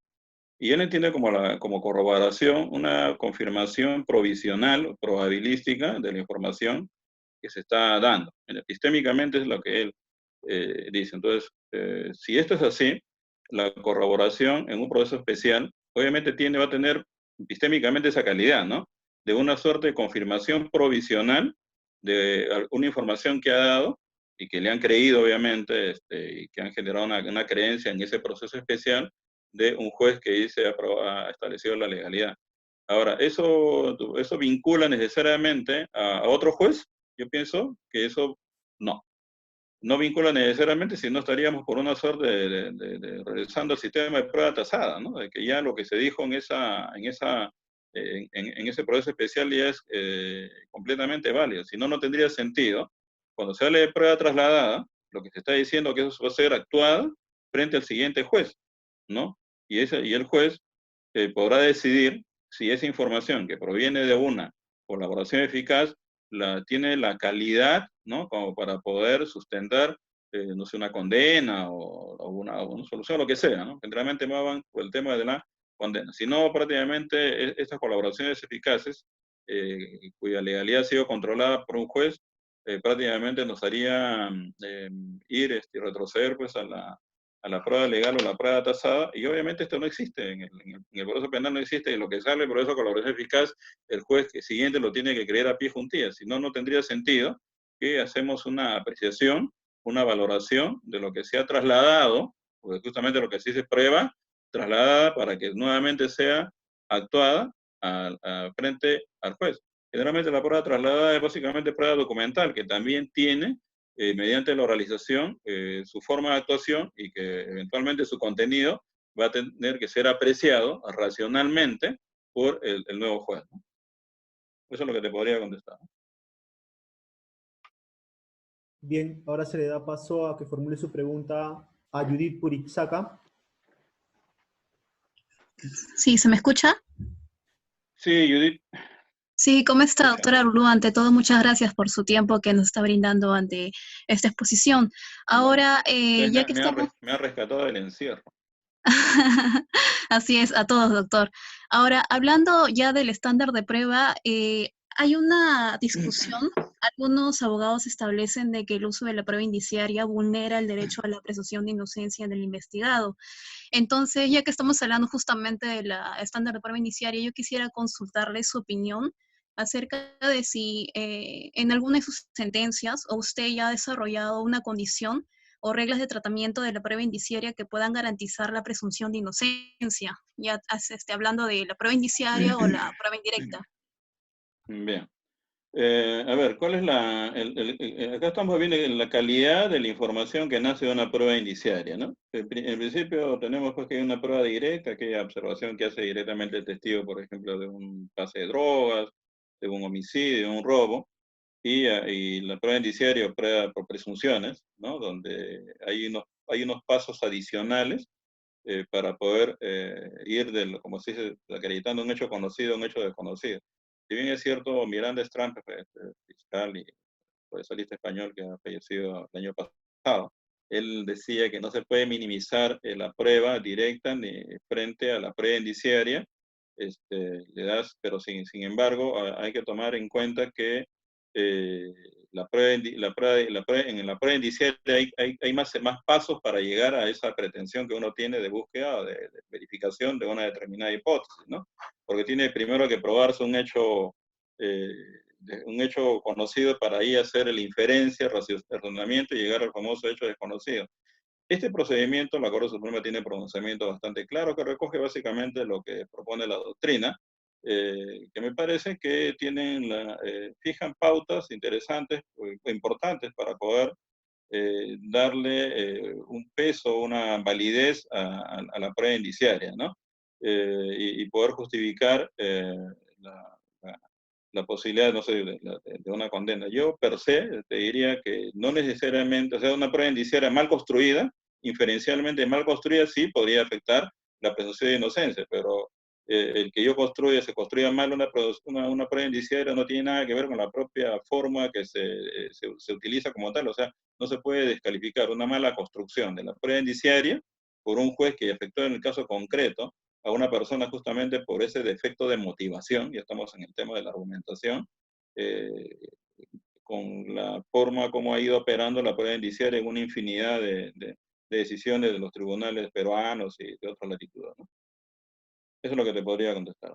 Y él entiende como corroboración una confirmación provisional, probabilística de la información que se está dando. Epistémicamente es lo que él dice. Entonces, si esto es así, la corroboración en un proceso especial, obviamente va a tener epistémicamente esa calidad, ¿no? De una suerte de confirmación provisional de una información que ha dado y que le han creído, obviamente, y que han generado una creencia en ese proceso especial de un juez que dice ha establecido la legalidad. Ahora, ¿eso vincula necesariamente a otro juez? Yo pienso que eso no vincula necesariamente, si no estaríamos por una suerte de regresando al sistema de prueba tasada, ¿no? De que ya lo que se dijo en ese proceso especial ya es completamente válido. Si no, no tendría sentido. Cuando se habla de prueba trasladada, lo que se está diciendo es que eso va a ser actuado frente al siguiente juez, ¿no? Y el juez podrá decidir si esa información que proviene de una colaboración eficaz tiene la calidad, ¿no? Como para poder sustentar, no sé, una condena o una solución, lo que sea, ¿no? Generalmente más van por el tema de la condena. Si no, prácticamente estas colaboraciones eficaces, cuya legalidad ha sido controlada por un juez, prácticamente nos haría ir y retroceder pues a a la prueba legal o la prueba tasada, y obviamente esto no existe, en el proceso penal no existe, y lo que sale por eso colaboración eficaz, el juez siguiente lo tiene que creer a pie juntillas, si no, no tendría sentido que hacemos una apreciación, una valoración de lo que se ha trasladado, porque justamente lo que se dice prueba, trasladada para que nuevamente sea actuada frente al juez. Generalmente la prueba trasladada es básicamente prueba documental, que también tiene mediante la oralización, su forma de actuación y que eventualmente su contenido va a tener que ser apreciado racionalmente por el nuevo juez, ¿no? Eso es lo que te podría contestar, ¿no? Bien, ahora se le da paso a que formule su pregunta a Judith Purizaca. Sí, ¿se me escucha? Sí, Judith. Sí, ¿cómo está, doctora Lulú? Ante todo, muchas gracias por su tiempo que nos está brindando ante esta exposición. Ahora, ya que estamos... Me ha rescatado del encierro. Así es, a todos, doctor. Ahora, hablando ya del estándar de prueba, hay una discusión. Algunos abogados establecen de que el uso de la prueba indiciaria vulnera el derecho a la presunción de inocencia del investigado. Entonces, ya que estamos hablando justamente de la estándar de prueba indiciaria, yo quisiera consultarle su opinión acerca de si en alguna de sus sentencias o usted ya ha desarrollado una condición o reglas de tratamiento de la prueba indiciaria que puedan garantizar la presunción de inocencia, ya hablando de la prueba indiciaria o la prueba indirecta. Bien. A ver, ¿cuál es acá estamos viendo la calidad de la información que nace de una prueba indiciaria, ¿no? En principio tenemos pues que hay una prueba directa, aquella observación que hace directamente el testigo, por ejemplo, de un pase de drogas, de un homicidio, de un robo, y la prueba indiciaria, prueba por presunciones, ¿no? Donde hay unos pasos adicionales para poder ir, como se dice, acreditando un hecho conocido a un hecho desconocido. Si bien es cierto, Miranda Strump, fiscal y procesalista español que ha fallecido el año pasado, él decía que no se puede minimizar la prueba directa ni frente a la prueba indiciaria, pero sin embargo hay que tomar en cuenta que en la prueba indiciaria hay más pasos para llegar a esa pretensión que uno tiene de búsqueda o de verificación de una determinada hipótesis, ¿no? Porque tiene primero que probarse un hecho conocido para ahí hacer la inferencia, el razonamiento y llegar al famoso hecho desconocido. Este procedimiento, la Corte Suprema tiene pronunciamiento bastante claro que recoge básicamente lo que propone la doctrina, que me parece que fijan pautas interesantes o importantes para poder darle un peso, una validez a la prueba indiciaria, ¿no? Y poder justificar la posibilidad, no sé, de una condena. Yo, per se, te diría que no necesariamente, o sea, una prueba indiciaria mal construida, inferencialmente mal construida, sí podría afectar la presunción de inocencia, pero el que se construya mal una prueba indiciaria no tiene nada que ver con la propia forma que se utiliza como tal, o sea, no se puede descalificar una mala construcción de la prueba indiciaria por un juez que afectó en el caso concreto a una persona justamente por ese defecto de motivación, ya estamos en el tema de la argumentación, con la forma como ha ido operando la prueba indiciaria en una infinidad de decisiones de los tribunales peruanos y de otras latitudes, ¿no? Eso es lo que te podría contestar.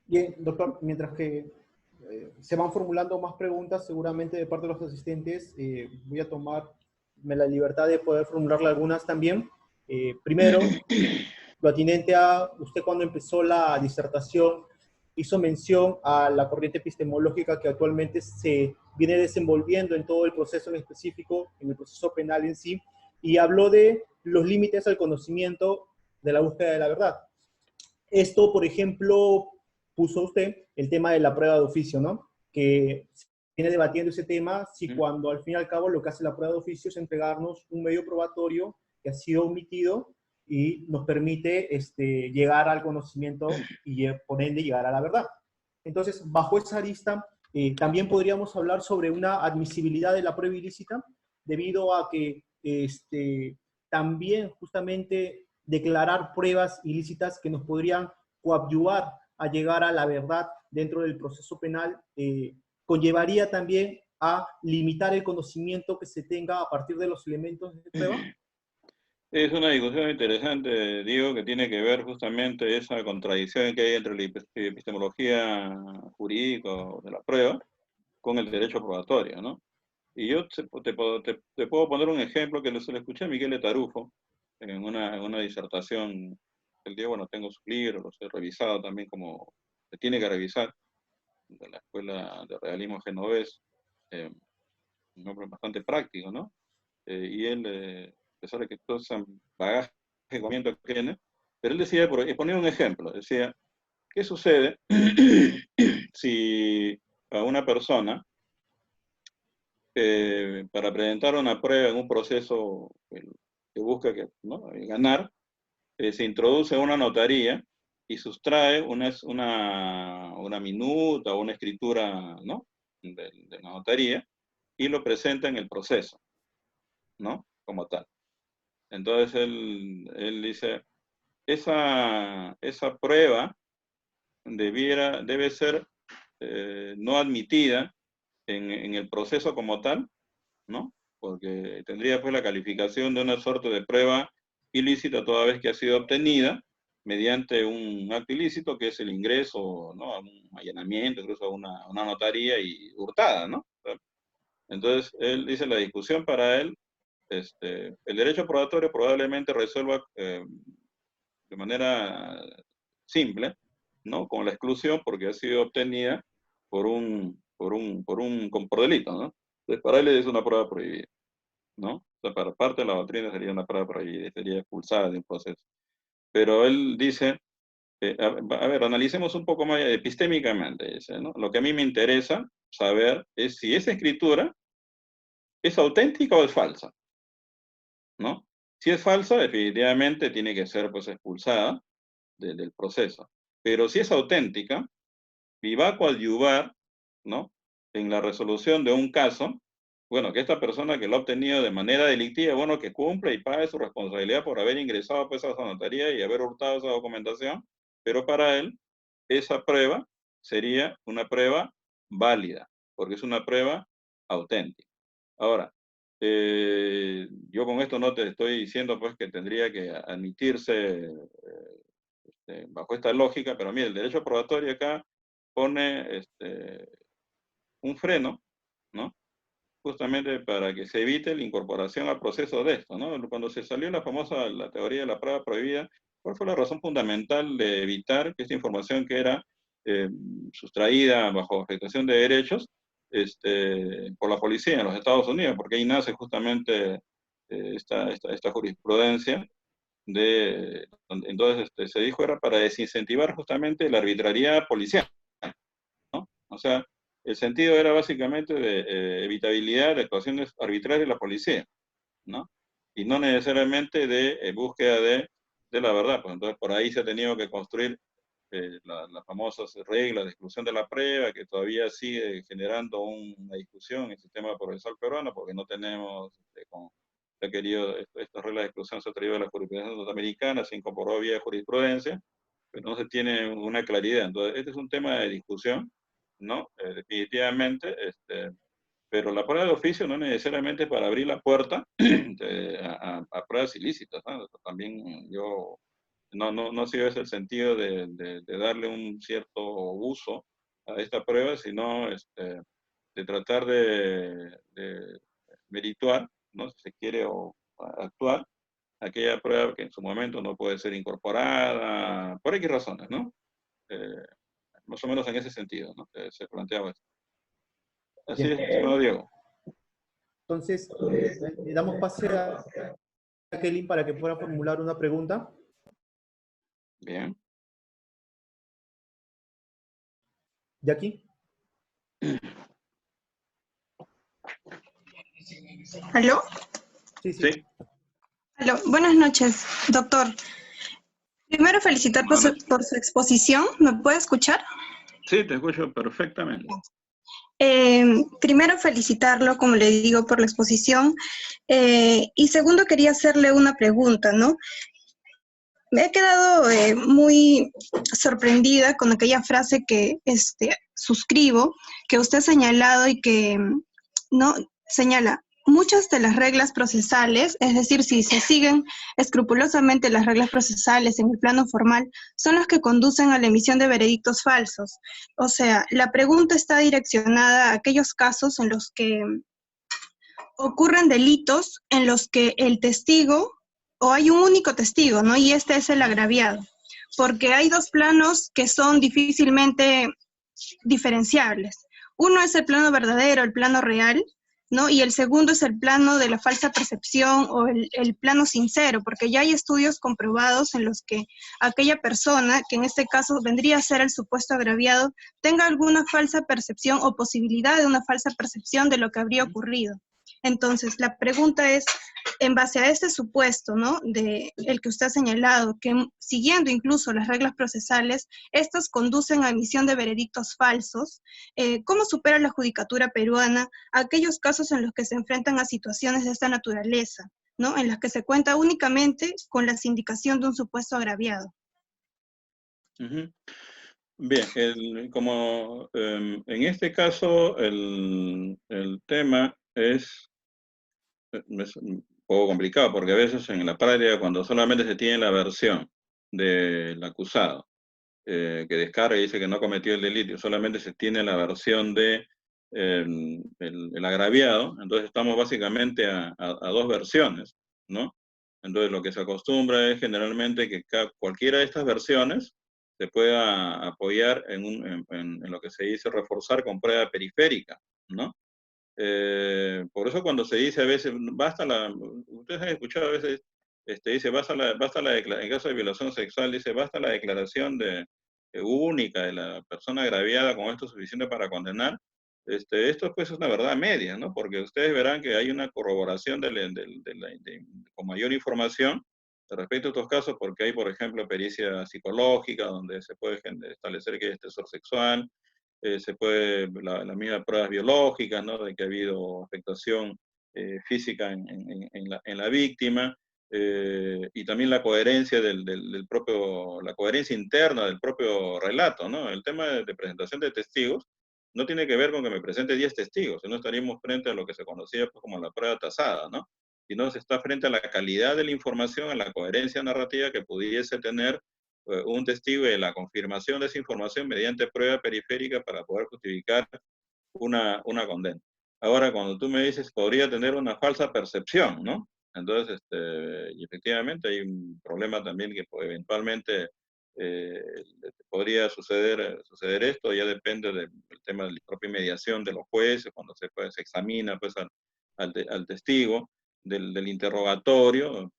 Bien, doctor, mientras que se van formulando más preguntas, seguramente de parte de los asistentes, voy a tomarme la libertad de poder formularle algunas también. Primero, lo atinente a usted cuando empezó la disertación, hizo mención a la corriente epistemológica que actualmente se viene desenvolviendo en todo el proceso en específico, en el proceso penal en sí, y habló de los límites al conocimiento de la búsqueda de la verdad. Esto, por ejemplo, puso usted el tema de la prueba de oficio, ¿no? Que viene debatiendo ese tema, si cuando al fin y al cabo lo que hace la prueba de oficio es entregarnos un medio probatorio que ha sido omitido y nos permite llegar al conocimiento y por ende llegar a la verdad. Entonces, bajo esa arista, también podríamos hablar sobre una admisibilidad de la prueba ilícita, debido a que también justamente declarar pruebas ilícitas que nos podrían coadyuvar a llegar a la verdad dentro del proceso penal, conllevaría también a limitar el conocimiento que se tenga a partir de los elementos de prueba? Es una discusión interesante, Diego, que tiene que ver justamente esa contradicción que hay entre la epistemología jurídica de la prueba con el derecho probatorio, ¿no? Y yo te puedo poner un ejemplo que se lo escuché a Miguel de Tarufo en una disertación. El día, bueno, tengo sus libros, los he revisado también como se tiene que revisar, de la Escuela de Realismo Genovés, un hombre bastante práctico, ¿no? Y él, a pesar de que todo ese bagaje que comienza que tiene, pero él decía, ponía un ejemplo, decía, ¿qué sucede si a una persona, para presentar una prueba en un proceso que busca ¿no? ganar, se introduce una notaría y sustrae una minuta o una escritura, ¿no? de la notaría y lo presenta en el proceso, ¿no? Como tal. Entonces él dice, esa prueba debe ser no admitida en el proceso como tal, ¿no? Porque tendría pues la calificación de una suerte de prueba ilícita toda vez que ha sido obtenida mediante un acto ilícito que es el ingreso, ¿no? A un allanamiento, incluso a una notaría y hurtada, ¿no? Entonces, él dice, la discusión para él, el derecho probatorio probablemente resuelva de manera simple, ¿no? Con la exclusión porque ha sido obtenida por delito, ¿no? Entonces, para él es una prueba prohibida, ¿no? O sea, para parte de la doctrina sería una prueba prohibida, sería expulsada de un proceso. Pero él dice, a ver, analicemos un poco más epistémicamente, dice, ¿no? Lo que a mí me interesa saber es si esa escritura es auténtica o es falsa, ¿no? Si es falsa, definitivamente tiene que ser pues expulsada del proceso. Pero si es auténtica y va a coadyuvar, ¿no? En la resolución de un caso, bueno, que esta persona que lo ha obtenido de manera delictiva, bueno, que cumpla y pague su responsabilidad por haber ingresado pues a esa notaría y haber hurtado esa documentación, pero para él esa prueba sería una prueba válida, porque es una prueba auténtica. Ahora, yo con esto no te estoy diciendo pues que tendría que admitirse bajo esta lógica, pero mire, el derecho probatorio acá pone un freno, ¿no? Justamente para que se evite la incorporación al proceso de esto, ¿no? Cuando se salió la teoría de la prueba prohibida, ¿cuál fue la razón fundamental de evitar que esta información que era sustraída bajo afectación de derechos por la policía en los Estados Unidos? Porque ahí nace justamente esta jurisprudencia entonces se dijo era para desincentivar justamente la arbitrariedad policial, ¿no? O sea, el sentido era básicamente de evitabilidad de actuaciones arbitrarias de la policía, ¿no? Y no necesariamente de búsqueda de la verdad. Pues entonces por ahí se ha tenido que construir las famosas reglas de exclusión de la prueba, que todavía sigue generando una discusión en el sistema procesal peruano, porque no tenemos, se ha querido, estas reglas de exclusión se ha traído de la jurisprudencia norteamericana, se incorporó vía jurisprudencia, pero no se tiene una claridad. Entonces, este es un tema de discusión, ¿no? Definitivamente, pero la prueba de oficio no necesariamente para abrir la puerta a pruebas ilícitas, ¿no? También yo no ha sido ese el sentido de darle un cierto uso a esta prueba, sino de tratar de merituar, ¿no? Si se quiere, o actuar, aquella prueba que en su momento no puede ser incorporada, por X razones, ¿no? Más o menos en ese sentido, ¿no? Se planteaba eso. Así Bien. es, estimado Diego. Entonces, le damos pase a Kelly para que pueda formular una pregunta. Bien. Jackie. ¿Aló? Sí, sí. Sí. Aló. Buenas noches, doctor. Primero felicitar por su exposición. ¿Me puede escuchar? Sí, te escucho perfectamente. Primero felicitarlo, como le digo, por la exposición. Y segundo, quería hacerle una pregunta, ¿no? Me he quedado muy sorprendida con aquella frase que suscribo, que usted ha señalado y que ¿no? Señala, muchas de las reglas procesales, es decir, si se siguen escrupulosamente las reglas procesales en el plano formal, son las que conducen a la emisión de veredictos falsos. O sea, la pregunta está direccionada a aquellos casos en los que ocurren delitos en los que el testigo, o hay un único testigo, ¿no? Y este es el agraviado, porque hay dos planos que son difícilmente diferenciables. Uno es el plano verdadero, el plano real, ¿no? Y el segundo es el plano de la falsa percepción o el plano sincero, porque ya hay estudios comprobados en los que aquella persona, que en este caso vendría a ser el supuesto agraviado, tenga alguna falsa percepción o posibilidad de una falsa percepción de lo que habría ocurrido. Entonces, la pregunta es, en base a este supuesto, ¿no?, de el que usted ha señalado, que siguiendo incluso las reglas procesales, estas conducen a emisión de veredictos falsos, ¿cómo supera la judicatura peruana aquellos casos en los que se enfrentan a situaciones de esta naturaleza, ¿no?, en las que se cuenta únicamente con la sindicación de un supuesto agraviado? Bien, como en este caso el tema es un poco complicado, porque a veces en la práctica, cuando solamente se tiene la versión del acusado, que descarga y dice que no cometió el delito, solamente se tiene la versión de el agraviado, entonces estamos básicamente a dos versiones, ¿no? Entonces lo que se acostumbra es generalmente que cualquiera de estas versiones se pueda apoyar en lo que se dice reforzar con prueba periférica, ¿no? Por eso cuando se dice a veces, ustedes han escuchado a veces, dice, en caso de violación sexual, dice, basta la declaración única de la persona agraviada con esto suficiente para condenar. Esto pues es una verdad media, ¿no? Porque ustedes verán que hay una corroboración con mayor información respecto a estos casos, porque hay, por ejemplo, pericia psicológica, donde se puede establecer que hay estresor sexual, se puede, las mismas pruebas biológicas, ¿no?, de que ha habido afectación física en la víctima, y también la coherencia la coherencia interna del propio relato, ¿no? El tema de presentación de testigos no tiene que ver con que me presente 10 testigos, sino estaríamos frente a lo que se conocía pues, como la prueba tasada, ¿no? Sino se está frente a la calidad de la información, a la coherencia narrativa que pudiese tener un testigo y la confirmación de esa información mediante prueba periférica para poder justificar una condena. Ahora, cuando tú me dices, podría tener una falsa percepción, ¿no? Entonces, y efectivamente hay un problema también que eventualmente podría suceder esto, ya depende del tema de la propia mediación de los jueces, cuando se examina pues, al testigo, del interrogatorio,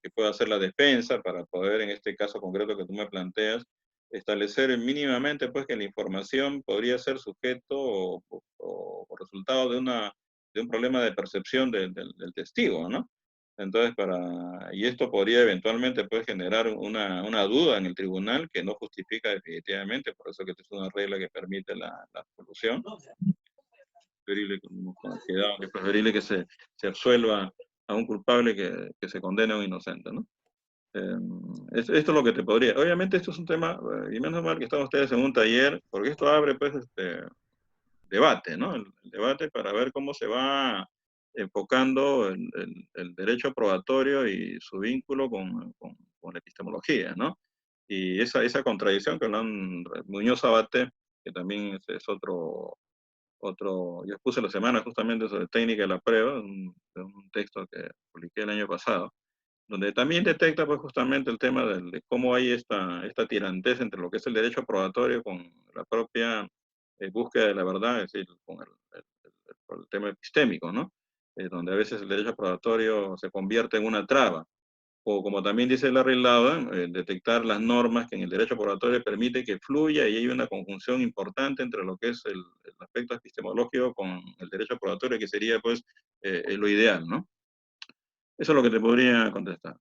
que pueda hacer la defensa para poder, en este caso concreto que tú me planteas, establecer mínimamente pues que la información podría ser sujeto o resultado de un problema de percepción del testigo, ¿no? Entonces, y esto podría eventualmente pues generar una duda en el tribunal que no justifica definitivamente, por eso que esta es una regla que permite la absolución. Es preferible que se absuelva a un culpable que se condene a un inocente, ¿no? Esto es lo que te podría. Obviamente esto es un tema, y menos mal que están ustedes en un taller, porque esto abre pues debate, ¿no? El debate para ver cómo se va enfocando el derecho probatorio y su vínculo con la epistemología, ¿no? Y esa contradicción que hablan Muñoz Sabaté, que también es otro, yo puse la semana justamente sobre técnica de la prueba, un texto que publiqué el año pasado, donde también detecta pues justamente el tema de cómo hay esta tirantez entre lo que es el derecho probatorio con la propia búsqueda de la verdad, es decir, con el tema epistémico, ¿no? Donde a veces el derecho probatorio se convierte en una traba, o como también dice Larry Laudan, detectar las normas que en el derecho probatorio permite que fluya y hay una conjunción importante entre lo que es el aspecto epistemológico con el derecho probatorio, que sería pues lo ideal, ¿no? Eso es lo que te podría contestar.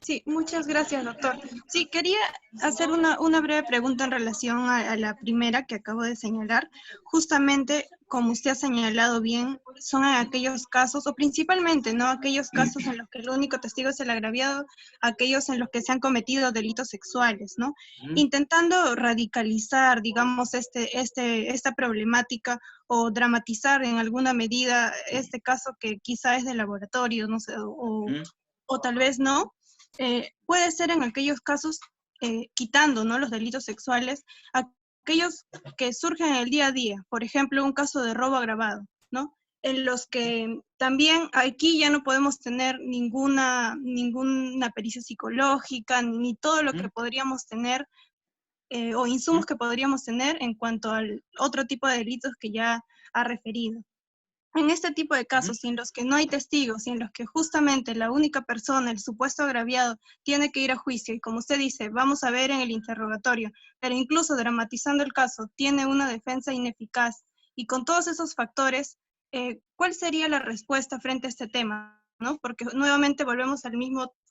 Sí, muchas gracias, doctor. Sí, quería hacer una breve pregunta en relación a la primera que acabo de señalar. Justamente, como usted ha señalado bien, son en aquellos casos, o principalmente, ¿no? Aquellos casos en los que el único testigo es el agraviado, aquellos en los que se han cometido delitos sexuales, ¿no? Intentando radicalizar, digamos, esta problemática o dramatizar en alguna medida este caso que quizá es de laboratorio, no sé, o tal vez no, puede ser en aquellos casos, quitando, ¿no?, los delitos sexuales, aquellos que surgen en el día a día, por ejemplo, un caso de robo agravado, ¿no? En los que también aquí ya no podemos tener ninguna pericia psicológica, ni todo lo que podríamos tener, o insumos que podríamos tener en cuanto al otro tipo de delitos que ya ha referido. En este tipo de casos, en los que no hay testigos, y en los que justamente la única persona, el supuesto agraviado, tiene que ir a juicio, y como usted dice, vamos a ver en el interrogatorio, pero incluso dramatizando el caso, tiene una defensa ineficaz, y con todos esos factores, ¿cuál sería la respuesta frente a este tema? ¿No? Porque nuevamente volvemos al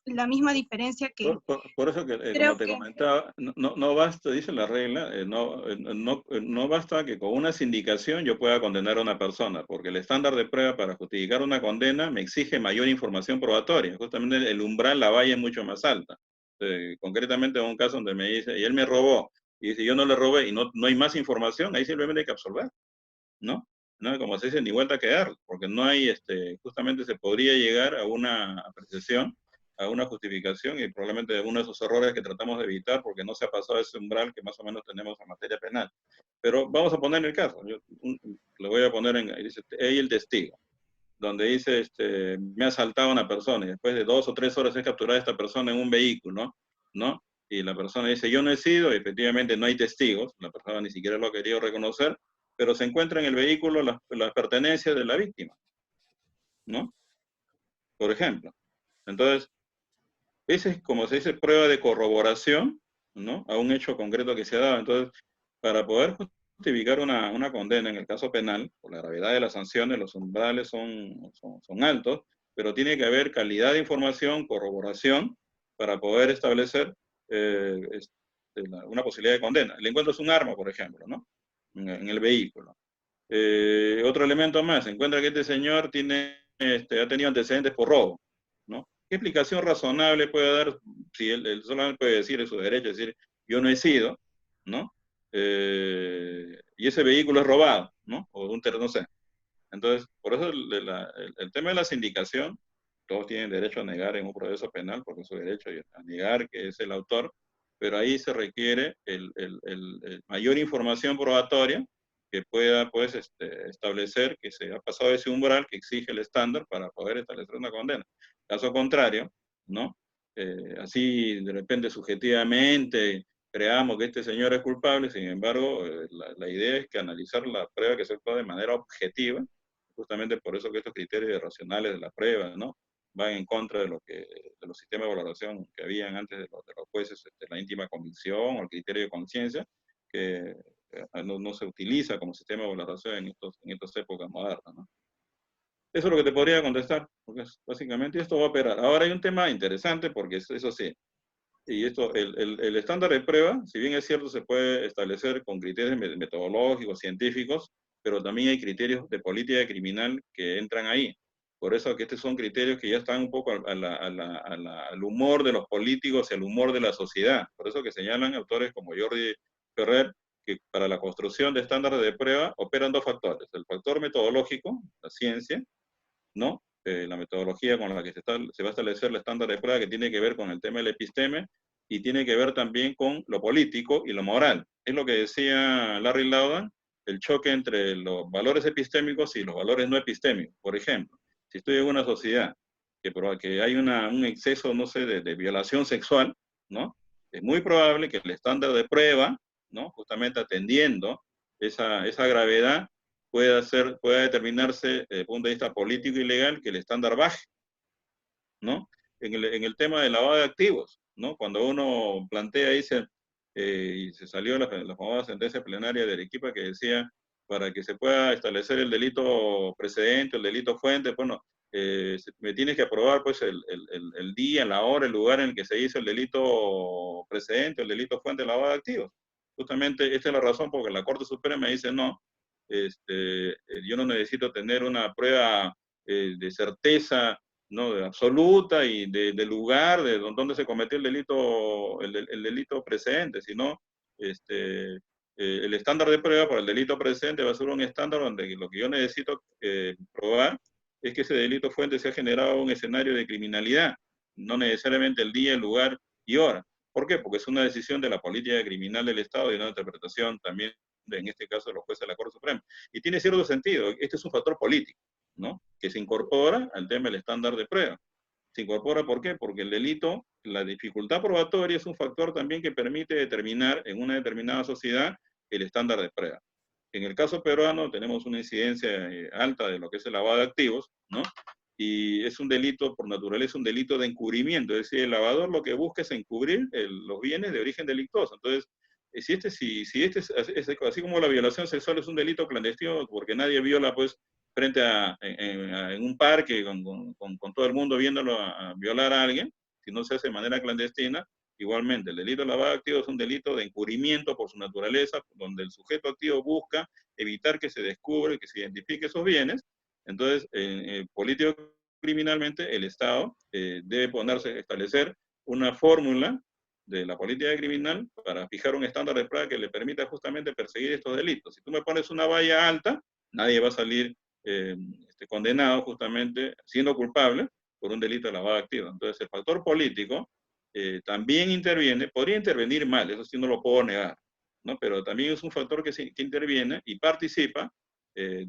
la misma diferencia que... Por eso que, como te comentaba, no basta, dice la regla, no basta que con una sindicación yo pueda condenar a una persona, porque el estándar de prueba para justificar una condena me exige mayor información probatoria. Justamente el umbral, la valla es mucho más alta. Concretamente en un caso donde me dice, y él me robó, y dice, yo no le robé, y no hay más información, ahí simplemente hay que absolver, ¿no? ¿No? Como se dice, ni vuelta a quedar, porque no hay, justamente se podría llegar a una apreciación, a una justificación, y probablemente uno de esos errores que tratamos de evitar porque no se ha pasado ese umbral que más o menos tenemos en materia penal. Pero vamos a poner el caso, le voy a poner dice, ahí el testigo, donde dice, me ha asaltado una persona, y después de 2 o 3 horas es capturada esta persona en un vehículo, ¿no? Y la persona dice, yo no he sido, y efectivamente no hay testigos, la persona ni siquiera lo ha querido reconocer, pero se encuentra en el vehículo las pertenencias de la víctima, ¿no? Por ejemplo. Entonces, esa es, como se dice, prueba de corroboración, ¿no?, a un hecho concreto que se ha dado. Entonces, para poder justificar una condena en el caso penal, por la gravedad de las sanciones, los umbrales son altos, pero tiene que haber calidad de información, corroboración, para poder establecer una posibilidad de condena. El encuentro es un arma, por ejemplo, ¿no?, en el vehículo. Otro elemento más, se encuentra que este señor ha tenido antecedentes por robo, ¿no? ¿Qué explicación razonable puede dar si él solamente puede decir, es su derecho, decir, yo no he sido, ¿no? Y ese vehículo es robado, ¿no? O un terreno, no sé. Entonces, por eso el tema de la sindicación, todos tienen derecho a negar en un proceso penal, porque es su derecho a negar que es el autor, pero ahí se requiere el mayor información probatoria que pueda, pues, establecer que se ha pasado ese umbral que exige el estándar para poder establecer una condena. Caso contrario, ¿no? Así, de repente, subjetivamente, creamos que este señor es culpable, sin embargo, la idea es que analizar la prueba que se pueda de manera objetiva, justamente por eso que estos criterios racionales de la prueba, ¿no?, van en contra de los sistemas de valoración que habían antes de los jueces, la íntima convicción o el criterio de conciencia, que no se utiliza como sistema de valoración en estas épocas modernas, ¿no? Eso es lo que te podría contestar, porque básicamente esto va a operar. Ahora hay un tema interesante, porque eso sí, y el estándar de prueba, si bien es cierto, se puede establecer con criterios metodológicos, científicos, pero también hay criterios de política criminal que entran ahí. Por eso que estos son criterios que ya están un poco al humor de los políticos y al humor de la sociedad. Por eso que señalan autores como Jordi Ferrer, que para la construcción de estándares de prueba operan 2 factores. El factor metodológico, la ciencia, ¿no? La metodología con la que se va a establecer el estándar de prueba, que tiene que ver con el tema del episteme, y tiene que ver también con lo político y lo moral. Es lo que decía Larry Laudan, el choque entre los valores epistémicos y los valores no epistémicos. Por ejemplo, si estoy en una sociedad que hay un exceso, no sé, de violación sexual, ¿no?, es muy probable que el estándar de prueba, ¿no?, justamente atendiendo esa gravedad, pueda determinarse desde el punto de vista político y legal que el estándar baje, ¿no? En el tema de lavado de activos, ¿no? Cuando uno plantea, dice, y se salió la famosa sentencia plenaria de Arequipa que decía, para que se pueda establecer el delito precedente, el delito fuente, bueno, me tienes que aprobar, pues, el día, la hora, el lugar en el que se hizo el delito precedente, el delito fuente de lavado de activos. Justamente esta es la razón porque la Corte Suprema dice no, yo no necesito tener una prueba de certeza, ¿no?, de absoluta y de lugar de donde se cometió el delito presente, sino el estándar de prueba para el delito presente va a ser un estándar donde lo que yo necesito probar es que ese delito fuente se ha generado un escenario de criminalidad, no necesariamente el día, el lugar y hora. ¿Por qué? Porque es una decisión de la política criminal del Estado y una interpretación también, en este caso, de los jueces de la Corte Suprema. Y tiene cierto sentido, este es un factor político, ¿no?, que se incorpora al tema del estándar de prueba. Se incorpora, ¿por qué? Porque el delito, la dificultad probatoria es un factor también que permite determinar en una determinada sociedad el estándar de prueba. En el caso peruano tenemos una incidencia alta de lo que es el lavado de activos, ¿no? Y es un delito, por naturaleza, un delito de encubrimiento, es decir, el lavador lo que busca es encubrir los bienes de origen delictuoso. Entonces, así como la violación sexual es un delito clandestino, porque nadie viola, pues, frente en un parque con todo el mundo viéndolo a violar a alguien, si no se hace de manera clandestina, igualmente, el delito de lavado de activos es un delito de encubrimiento por su naturaleza, donde el sujeto activo busca evitar que se descubra, que se identifique esos bienes. Entonces, político criminalmente, el Estado debe establecer una fórmula de la política criminal para fijar un estándar de prueba que le permita justamente perseguir estos delitos. Si tú me pones una valla alta, nadie va a salir condenado justamente, siendo culpable por un delito de lavado de activos. Entonces, el factor político también interviene, podría intervenir mal, eso sí no lo puedo negar, ¿no? Pero también es un factor que interviene y participa de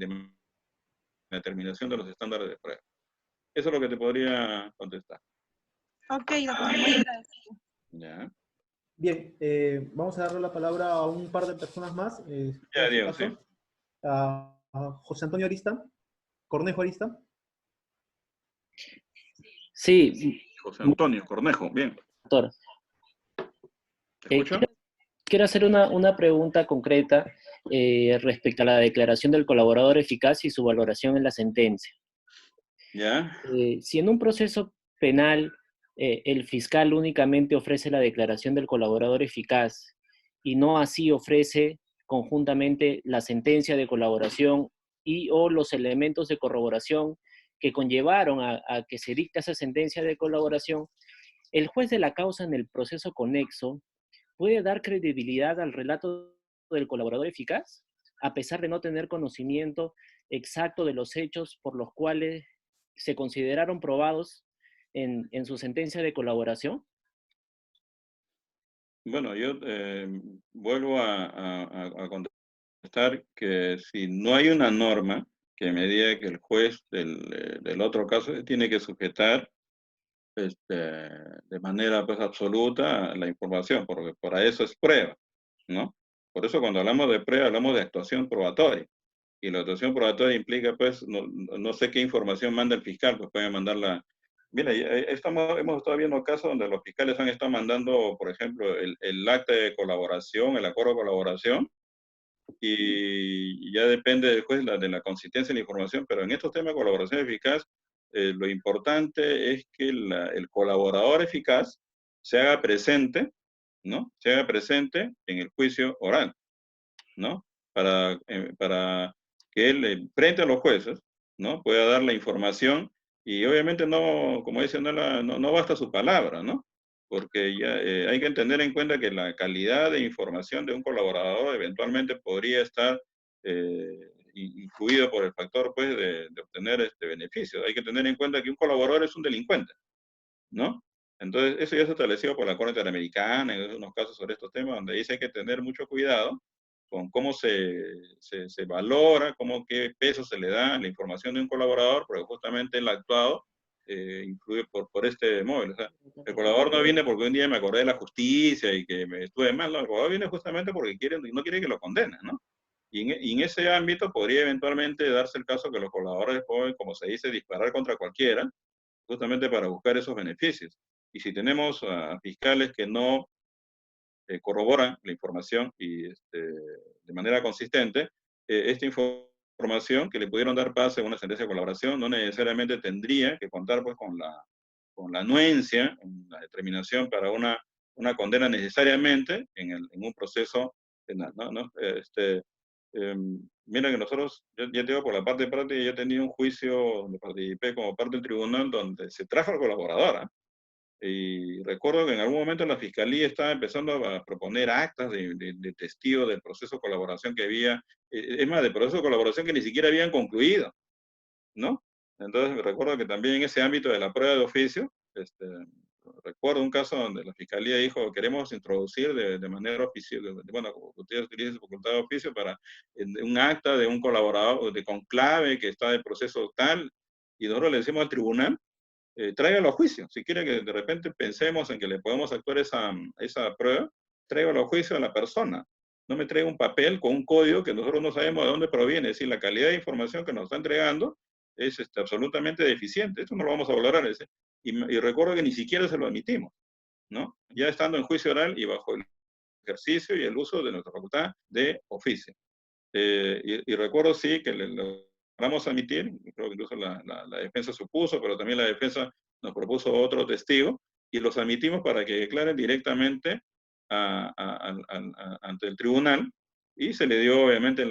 la determinación de los estándares de prueba. Eso es lo que te podría contestar. Ok, doctor, muy agradecido. Ya. Bien, vamos a darle la palabra a un par de personas más. Ya, Diego, sí. A José Antonio Arista, Cornejo Arista. Sí. José Antonio Cornejo, bien. Doctor. ¿Te escucho? Quiero hacer una pregunta concreta respecto a la declaración del colaborador eficaz y su valoración en la sentencia. ¿Ya? Si en un proceso penal el fiscal únicamente ofrece la declaración del colaborador eficaz y no así ofrece conjuntamente la sentencia de colaboración y o los elementos de corroboración que conllevaron a que se dicte esa sentencia de colaboración, el juez de la causa en el proceso conexo puede dar credibilidad al relato del colaborador eficaz, a pesar de no tener conocimiento exacto de los hechos por los cuales se consideraron probados en su sentencia de colaboración. Bueno, yo vuelvo a contestar que si no hay una norma que me diga que el juez del otro caso tiene que sujetar de manera pues absoluta la información, porque para eso es prueba, ¿no? Por eso cuando hablamos de prueba hablamos de actuación probatoria, y la actuación probatoria implica pues, no sé qué información manda el fiscal, pues puede mandarla. Mira, hemos estado viendo casos donde los fiscales han estado mandando, por ejemplo, el acta de colaboración, el acuerdo de colaboración, y ya depende del juez de la consistencia de la información, pero en estos temas de colaboración eficaz, lo importante es que el colaborador eficaz se haga presente, ¿no? Se haga presente en el juicio oral, ¿no? Para que él, frente a los jueces, ¿no?, pueda dar la información y obviamente no, como dice, no basta su palabra, ¿no? Porque ya hay que tener en cuenta que la calidad de información de un colaborador eventualmente podría estar influido por el factor, pues, de obtener beneficios. Hay que tener en cuenta que un colaborador es un delincuente, ¿no? Entonces, eso ya se establecido por la Corte Interamericana, en unos casos sobre estos temas, donde dice hay que tener mucho cuidado con cómo se valora, qué peso se le da a la información de un colaborador, porque justamente el actuado influye por este móvil. O sea, el colaborador no viene porque un día me acordé de la justicia y que me estuve mal, no, el colaborador viene justamente porque no quiere que lo condenen, ¿no? Y en ese ámbito podría eventualmente darse el caso que los colaboradores pueden, como se dice, disparar contra cualquiera, justamente para buscar esos beneficios. Y si tenemos a fiscales que no corroboran la información y de manera consistente, esta información que le pudieron dar pase a una sentencia de colaboración no necesariamente tendría que contar pues con la anuencia, la determinación para una condena necesariamente en un proceso penal, ¿no? mira que nosotros, ya te digo, por la parte práctica, yo he tenido un juicio donde participé como parte del tribunal donde se trajo al colaborador, ¿eh? Y recuerdo que en algún momento la fiscalía estaba empezando a proponer actas de testigo del proceso de colaboración que había, es más, del proceso de colaboración que ni siquiera habían concluido, ¿no? Entonces recuerdo que también en ese ámbito de la prueba de oficio, recuerdo un caso donde la fiscalía dijo, queremos introducir de manera oficial, bueno, ustedes utilizan su facultad de oficio para un acta de un colaborador, de conclave que está en proceso tal, y nosotros le decimos al tribunal, tráigalo a juicio. Si quiere que de repente pensemos en que le podemos actuar esa prueba, tráigalo a juicio a la persona. No me traiga un papel con un código que nosotros no sabemos de dónde proviene. Es decir, la calidad de información que nos está entregando es absolutamente deficiente. Esto no lo vamos a valorar. Y recuerdo que ni siquiera se lo admitimos, ¿no? Ya estando en juicio oral y bajo el ejercicio y el uso de nuestra facultad de oficio. Y recuerdo, sí, que lo vamos a admitir, creo que incluso la defensa se opuso, pero también la defensa nos propuso otro testigo, y los admitimos para que declaren directamente ante el tribunal, y se le dio, obviamente,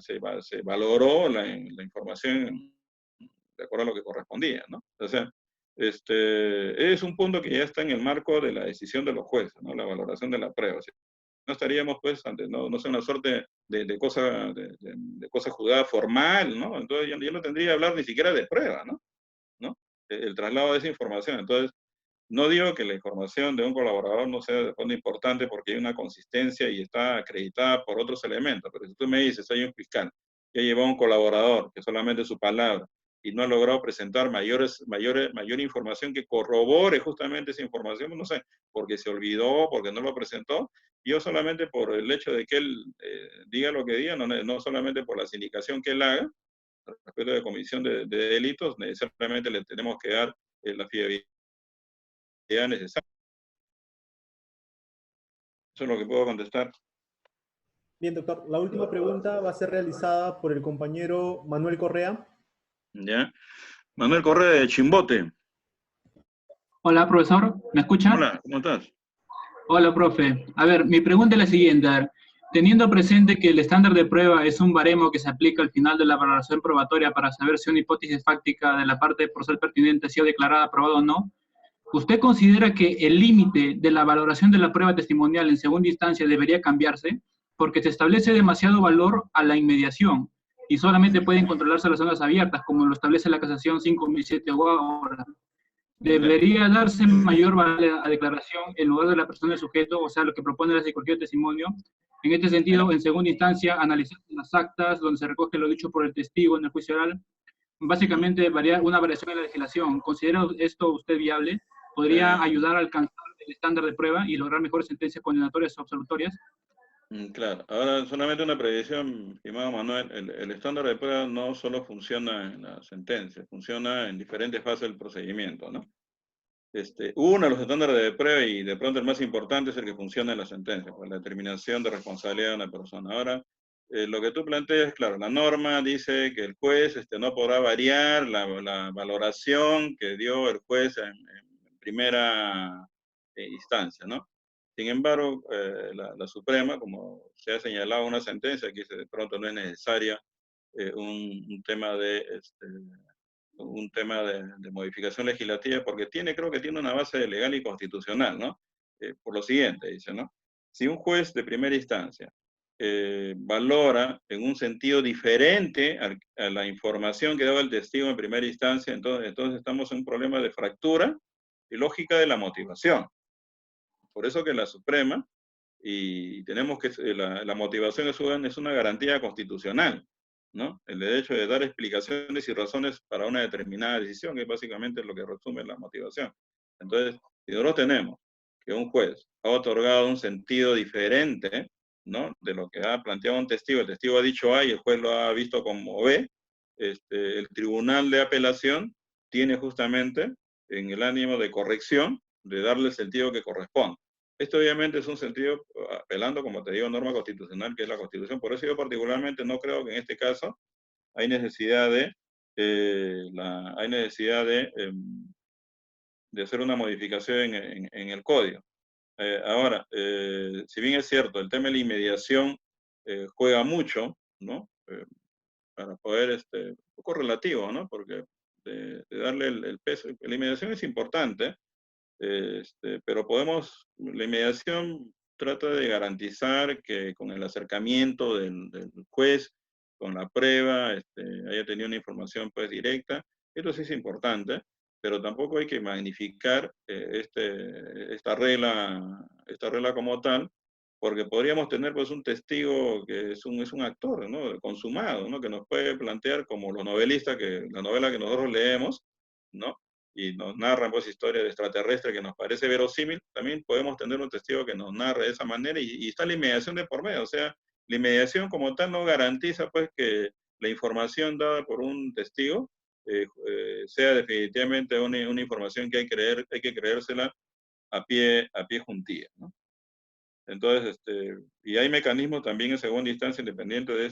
se valoró la información de acuerdo a lo que correspondía, ¿no? O sea, es un punto que ya está en el marco de la decisión de los jueces, ¿no? La valoración de la prueba. O sea, no estaríamos, pues, ante, no sé, una suerte de cosa juzgada formal, ¿no? Entonces yo no tendría que hablar ni siquiera de prueba, ¿no? El traslado de esa información. Entonces, no digo que la información de un colaborador no sea de fondo importante porque hay una consistencia y está acreditada por otros elementos, pero si tú me dices, hay un fiscal que ha llevado a un colaborador que solamente su palabra y no ha logrado presentar mayor información que corrobore justamente esa información, no sé, porque se olvidó, porque no lo presentó, yo solamente por el hecho de que él diga lo que diga, no solamente por la sindicación que él haga, respecto de comisión de delitos, necesariamente le tenemos que dar la fiabilidad necesaria. Eso es lo que puedo contestar. Bien, doctor. La última pregunta va a ser realizada por el compañero Manuel Correa. ¿Ya? Manuel Correa de Chimbote. Hola, profesor. ¿Me escucha? Hola, ¿cómo estás? Hola, profe. A ver, mi pregunta es la siguiente. A ver, teniendo presente que el estándar de prueba es un baremo que se aplica al final de la valoración probatoria para saber si una hipótesis fáctica de la parte procesal pertinente ha sido declarada aprobada o no, ¿usted considera que el límite de la valoración de la prueba testimonial en segunda instancia debería cambiarse? Porque se establece demasiado valor a la inmediación y solamente pueden controlarse las zonas abiertas, como lo establece la casación 5007 o ahora. Debería darse mayor valor a declaración en lugar de la persona del sujeto, o sea, lo que propone la psicología de testimonio. En este sentido, en segunda instancia, analizar las actas donde se recoge lo dicho por el testigo en el juicio oral. Básicamente, una variación en la legislación. ¿Considera esto usted viable? ¿Podría ayudar a alcanzar el estándar de prueba y lograr mejores sentencias condenatorias o absolutorias? Claro. Ahora, solamente una precisión, estimado Manuel. El estándar de prueba no solo funciona en la sentencia, funciona en diferentes fases del procedimiento, ¿no? Uno de los estándares de prueba, y de pronto el más importante, es el que funciona en la sentencia, por la determinación de responsabilidad de una persona. Ahora, lo que tú planteas, claro, la norma dice que el juez no podrá variar la valoración que dio el juez en primera instancia, ¿no? Sin embargo, la Suprema, como se ha señalado en una sentencia, que de pronto no es necesaria un tema de modificación legislativa, porque creo que tiene una base legal y constitucional, ¿no? Por lo siguiente, dice, ¿no? Si un juez de primera instancia valora en un sentido diferente a la información que daba el testigo en primera instancia, entonces estamos en un problema de fractura y lógica de la motivación. Por eso que la Suprema, y tenemos que, la motivación es una garantía constitucional, ¿no? El derecho de dar explicaciones y razones para una determinada decisión, que es básicamente lo que resume la motivación. Entonces, si nosotros tenemos que un juez ha otorgado un sentido diferente, ¿no?, de lo que ha planteado un testigo, el testigo ha dicho A y el juez lo ha visto como B, el tribunal de apelación tiene justamente en el ánimo de corrección de darle el sentido que corresponde. Esto obviamente es un sentido apelando, como te digo, norma constitucional, que es la Constitución. Por eso yo particularmente no creo que en este caso hay necesidad de hacer una modificación en el código. Ahora, si bien es cierto, el tema de la inmediación juega mucho, ¿no? para poder, un poco relativo, ¿no? Porque de darle el peso, la inmediación es importante, pero la inmediación trata de garantizar que con el acercamiento del juez, con la prueba, haya tenido una información pues directa. Esto sí es importante, pero tampoco hay que magnificar esta regla como tal, porque podríamos tener pues un testigo que es un actor, ¿no? Consumado, ¿no? Que nos puede plantear como los novelistas, la novela que nosotros leemos, ¿no? Y nos narran pues historias de extraterrestres que nos parece verosímil, también podemos tener un testigo que nos narre de esa manera y está la inmediación de por medio. O sea, la inmediación como tal no garantiza pues que la información dada por un testigo sea definitivamente una información que hay que creérsela a pie juntilla, ¿no? Entonces, y hay mecanismos también en segunda instancia, independiente de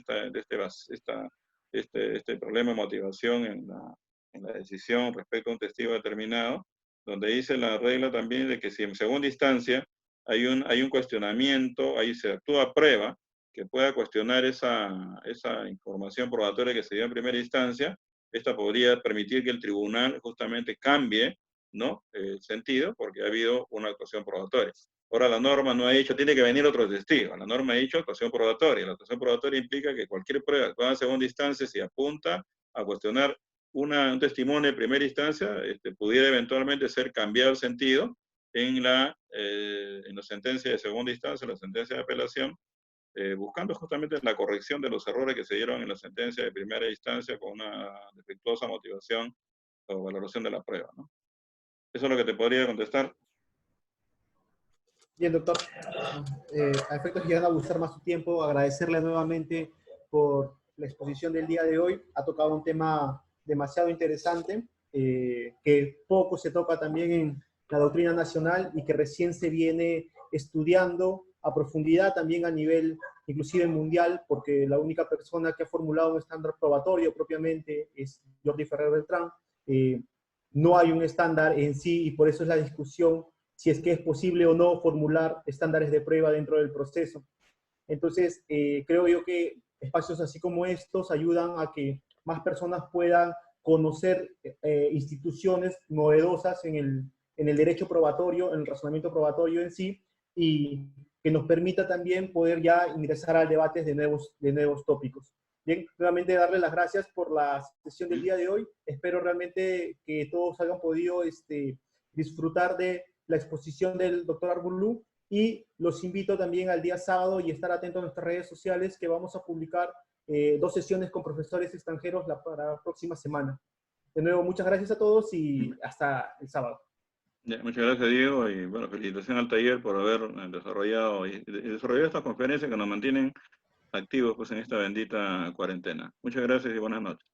este problema de motivación en la decisión respecto a un testigo determinado, donde dice la regla también de que si en segunda instancia hay un cuestionamiento, ahí se actúa prueba que pueda cuestionar esa información probatoria que se dio en primera instancia, esta podría permitir que el tribunal justamente cambie, ¿no? El sentido, porque ha habido una actuación probatoria. Ahora la norma no ha dicho, tiene que venir otro testigo. La norma ha dicho actuación probatoria. La actuación probatoria implica que cualquier prueba actuada en segunda instancia, si apunta a cuestionar un testimonio de primera instancia, pudiera eventualmente ser cambiado el sentido en la sentencia de segunda instancia, la sentencia de apelación, buscando justamente la corrección de los errores que se dieron en la sentencia de primera instancia con una defectuosa motivación o valoración de la prueba, ¿no? Eso es lo que te podría contestar. Bien, doctor. A efectos que ya no abusar más su tiempo, agradecerle nuevamente por la exposición del día de hoy. Ha tocado un tema demasiado interesante, que poco se toca también en la doctrina nacional y que recién se viene estudiando a profundidad también a nivel inclusive mundial, porque la única persona que ha formulado un estándar probatorio propiamente es Jordi Ferrer Beltrán. No hay un estándar en sí y por eso es la discusión si es que es posible o no formular estándares de prueba dentro del proceso. Entonces, creo yo que espacios así como estos ayudan a que más personas puedan conocer instituciones novedosas en el derecho probatorio, en el razonamiento probatorio en sí, y que nos permita también poder ya ingresar al debate de nuevos tópicos. Bien, nuevamente darle las gracias por la sesión del día de hoy. Espero realmente que todos hayan podido disfrutar de la exposición del doctor Arboulou y los invito también al día sábado y estar atentos a nuestras redes sociales que vamos a publicar 2 sesiones con profesores extranjeros para la próxima semana. De nuevo, muchas gracias a todos y hasta el sábado. Ya, muchas gracias, Diego, y bueno, felicitaciones al taller por haber desarrollado esta conferencia que nos mantienen activos pues, en esta bendita cuarentena. Muchas gracias y buenas noches.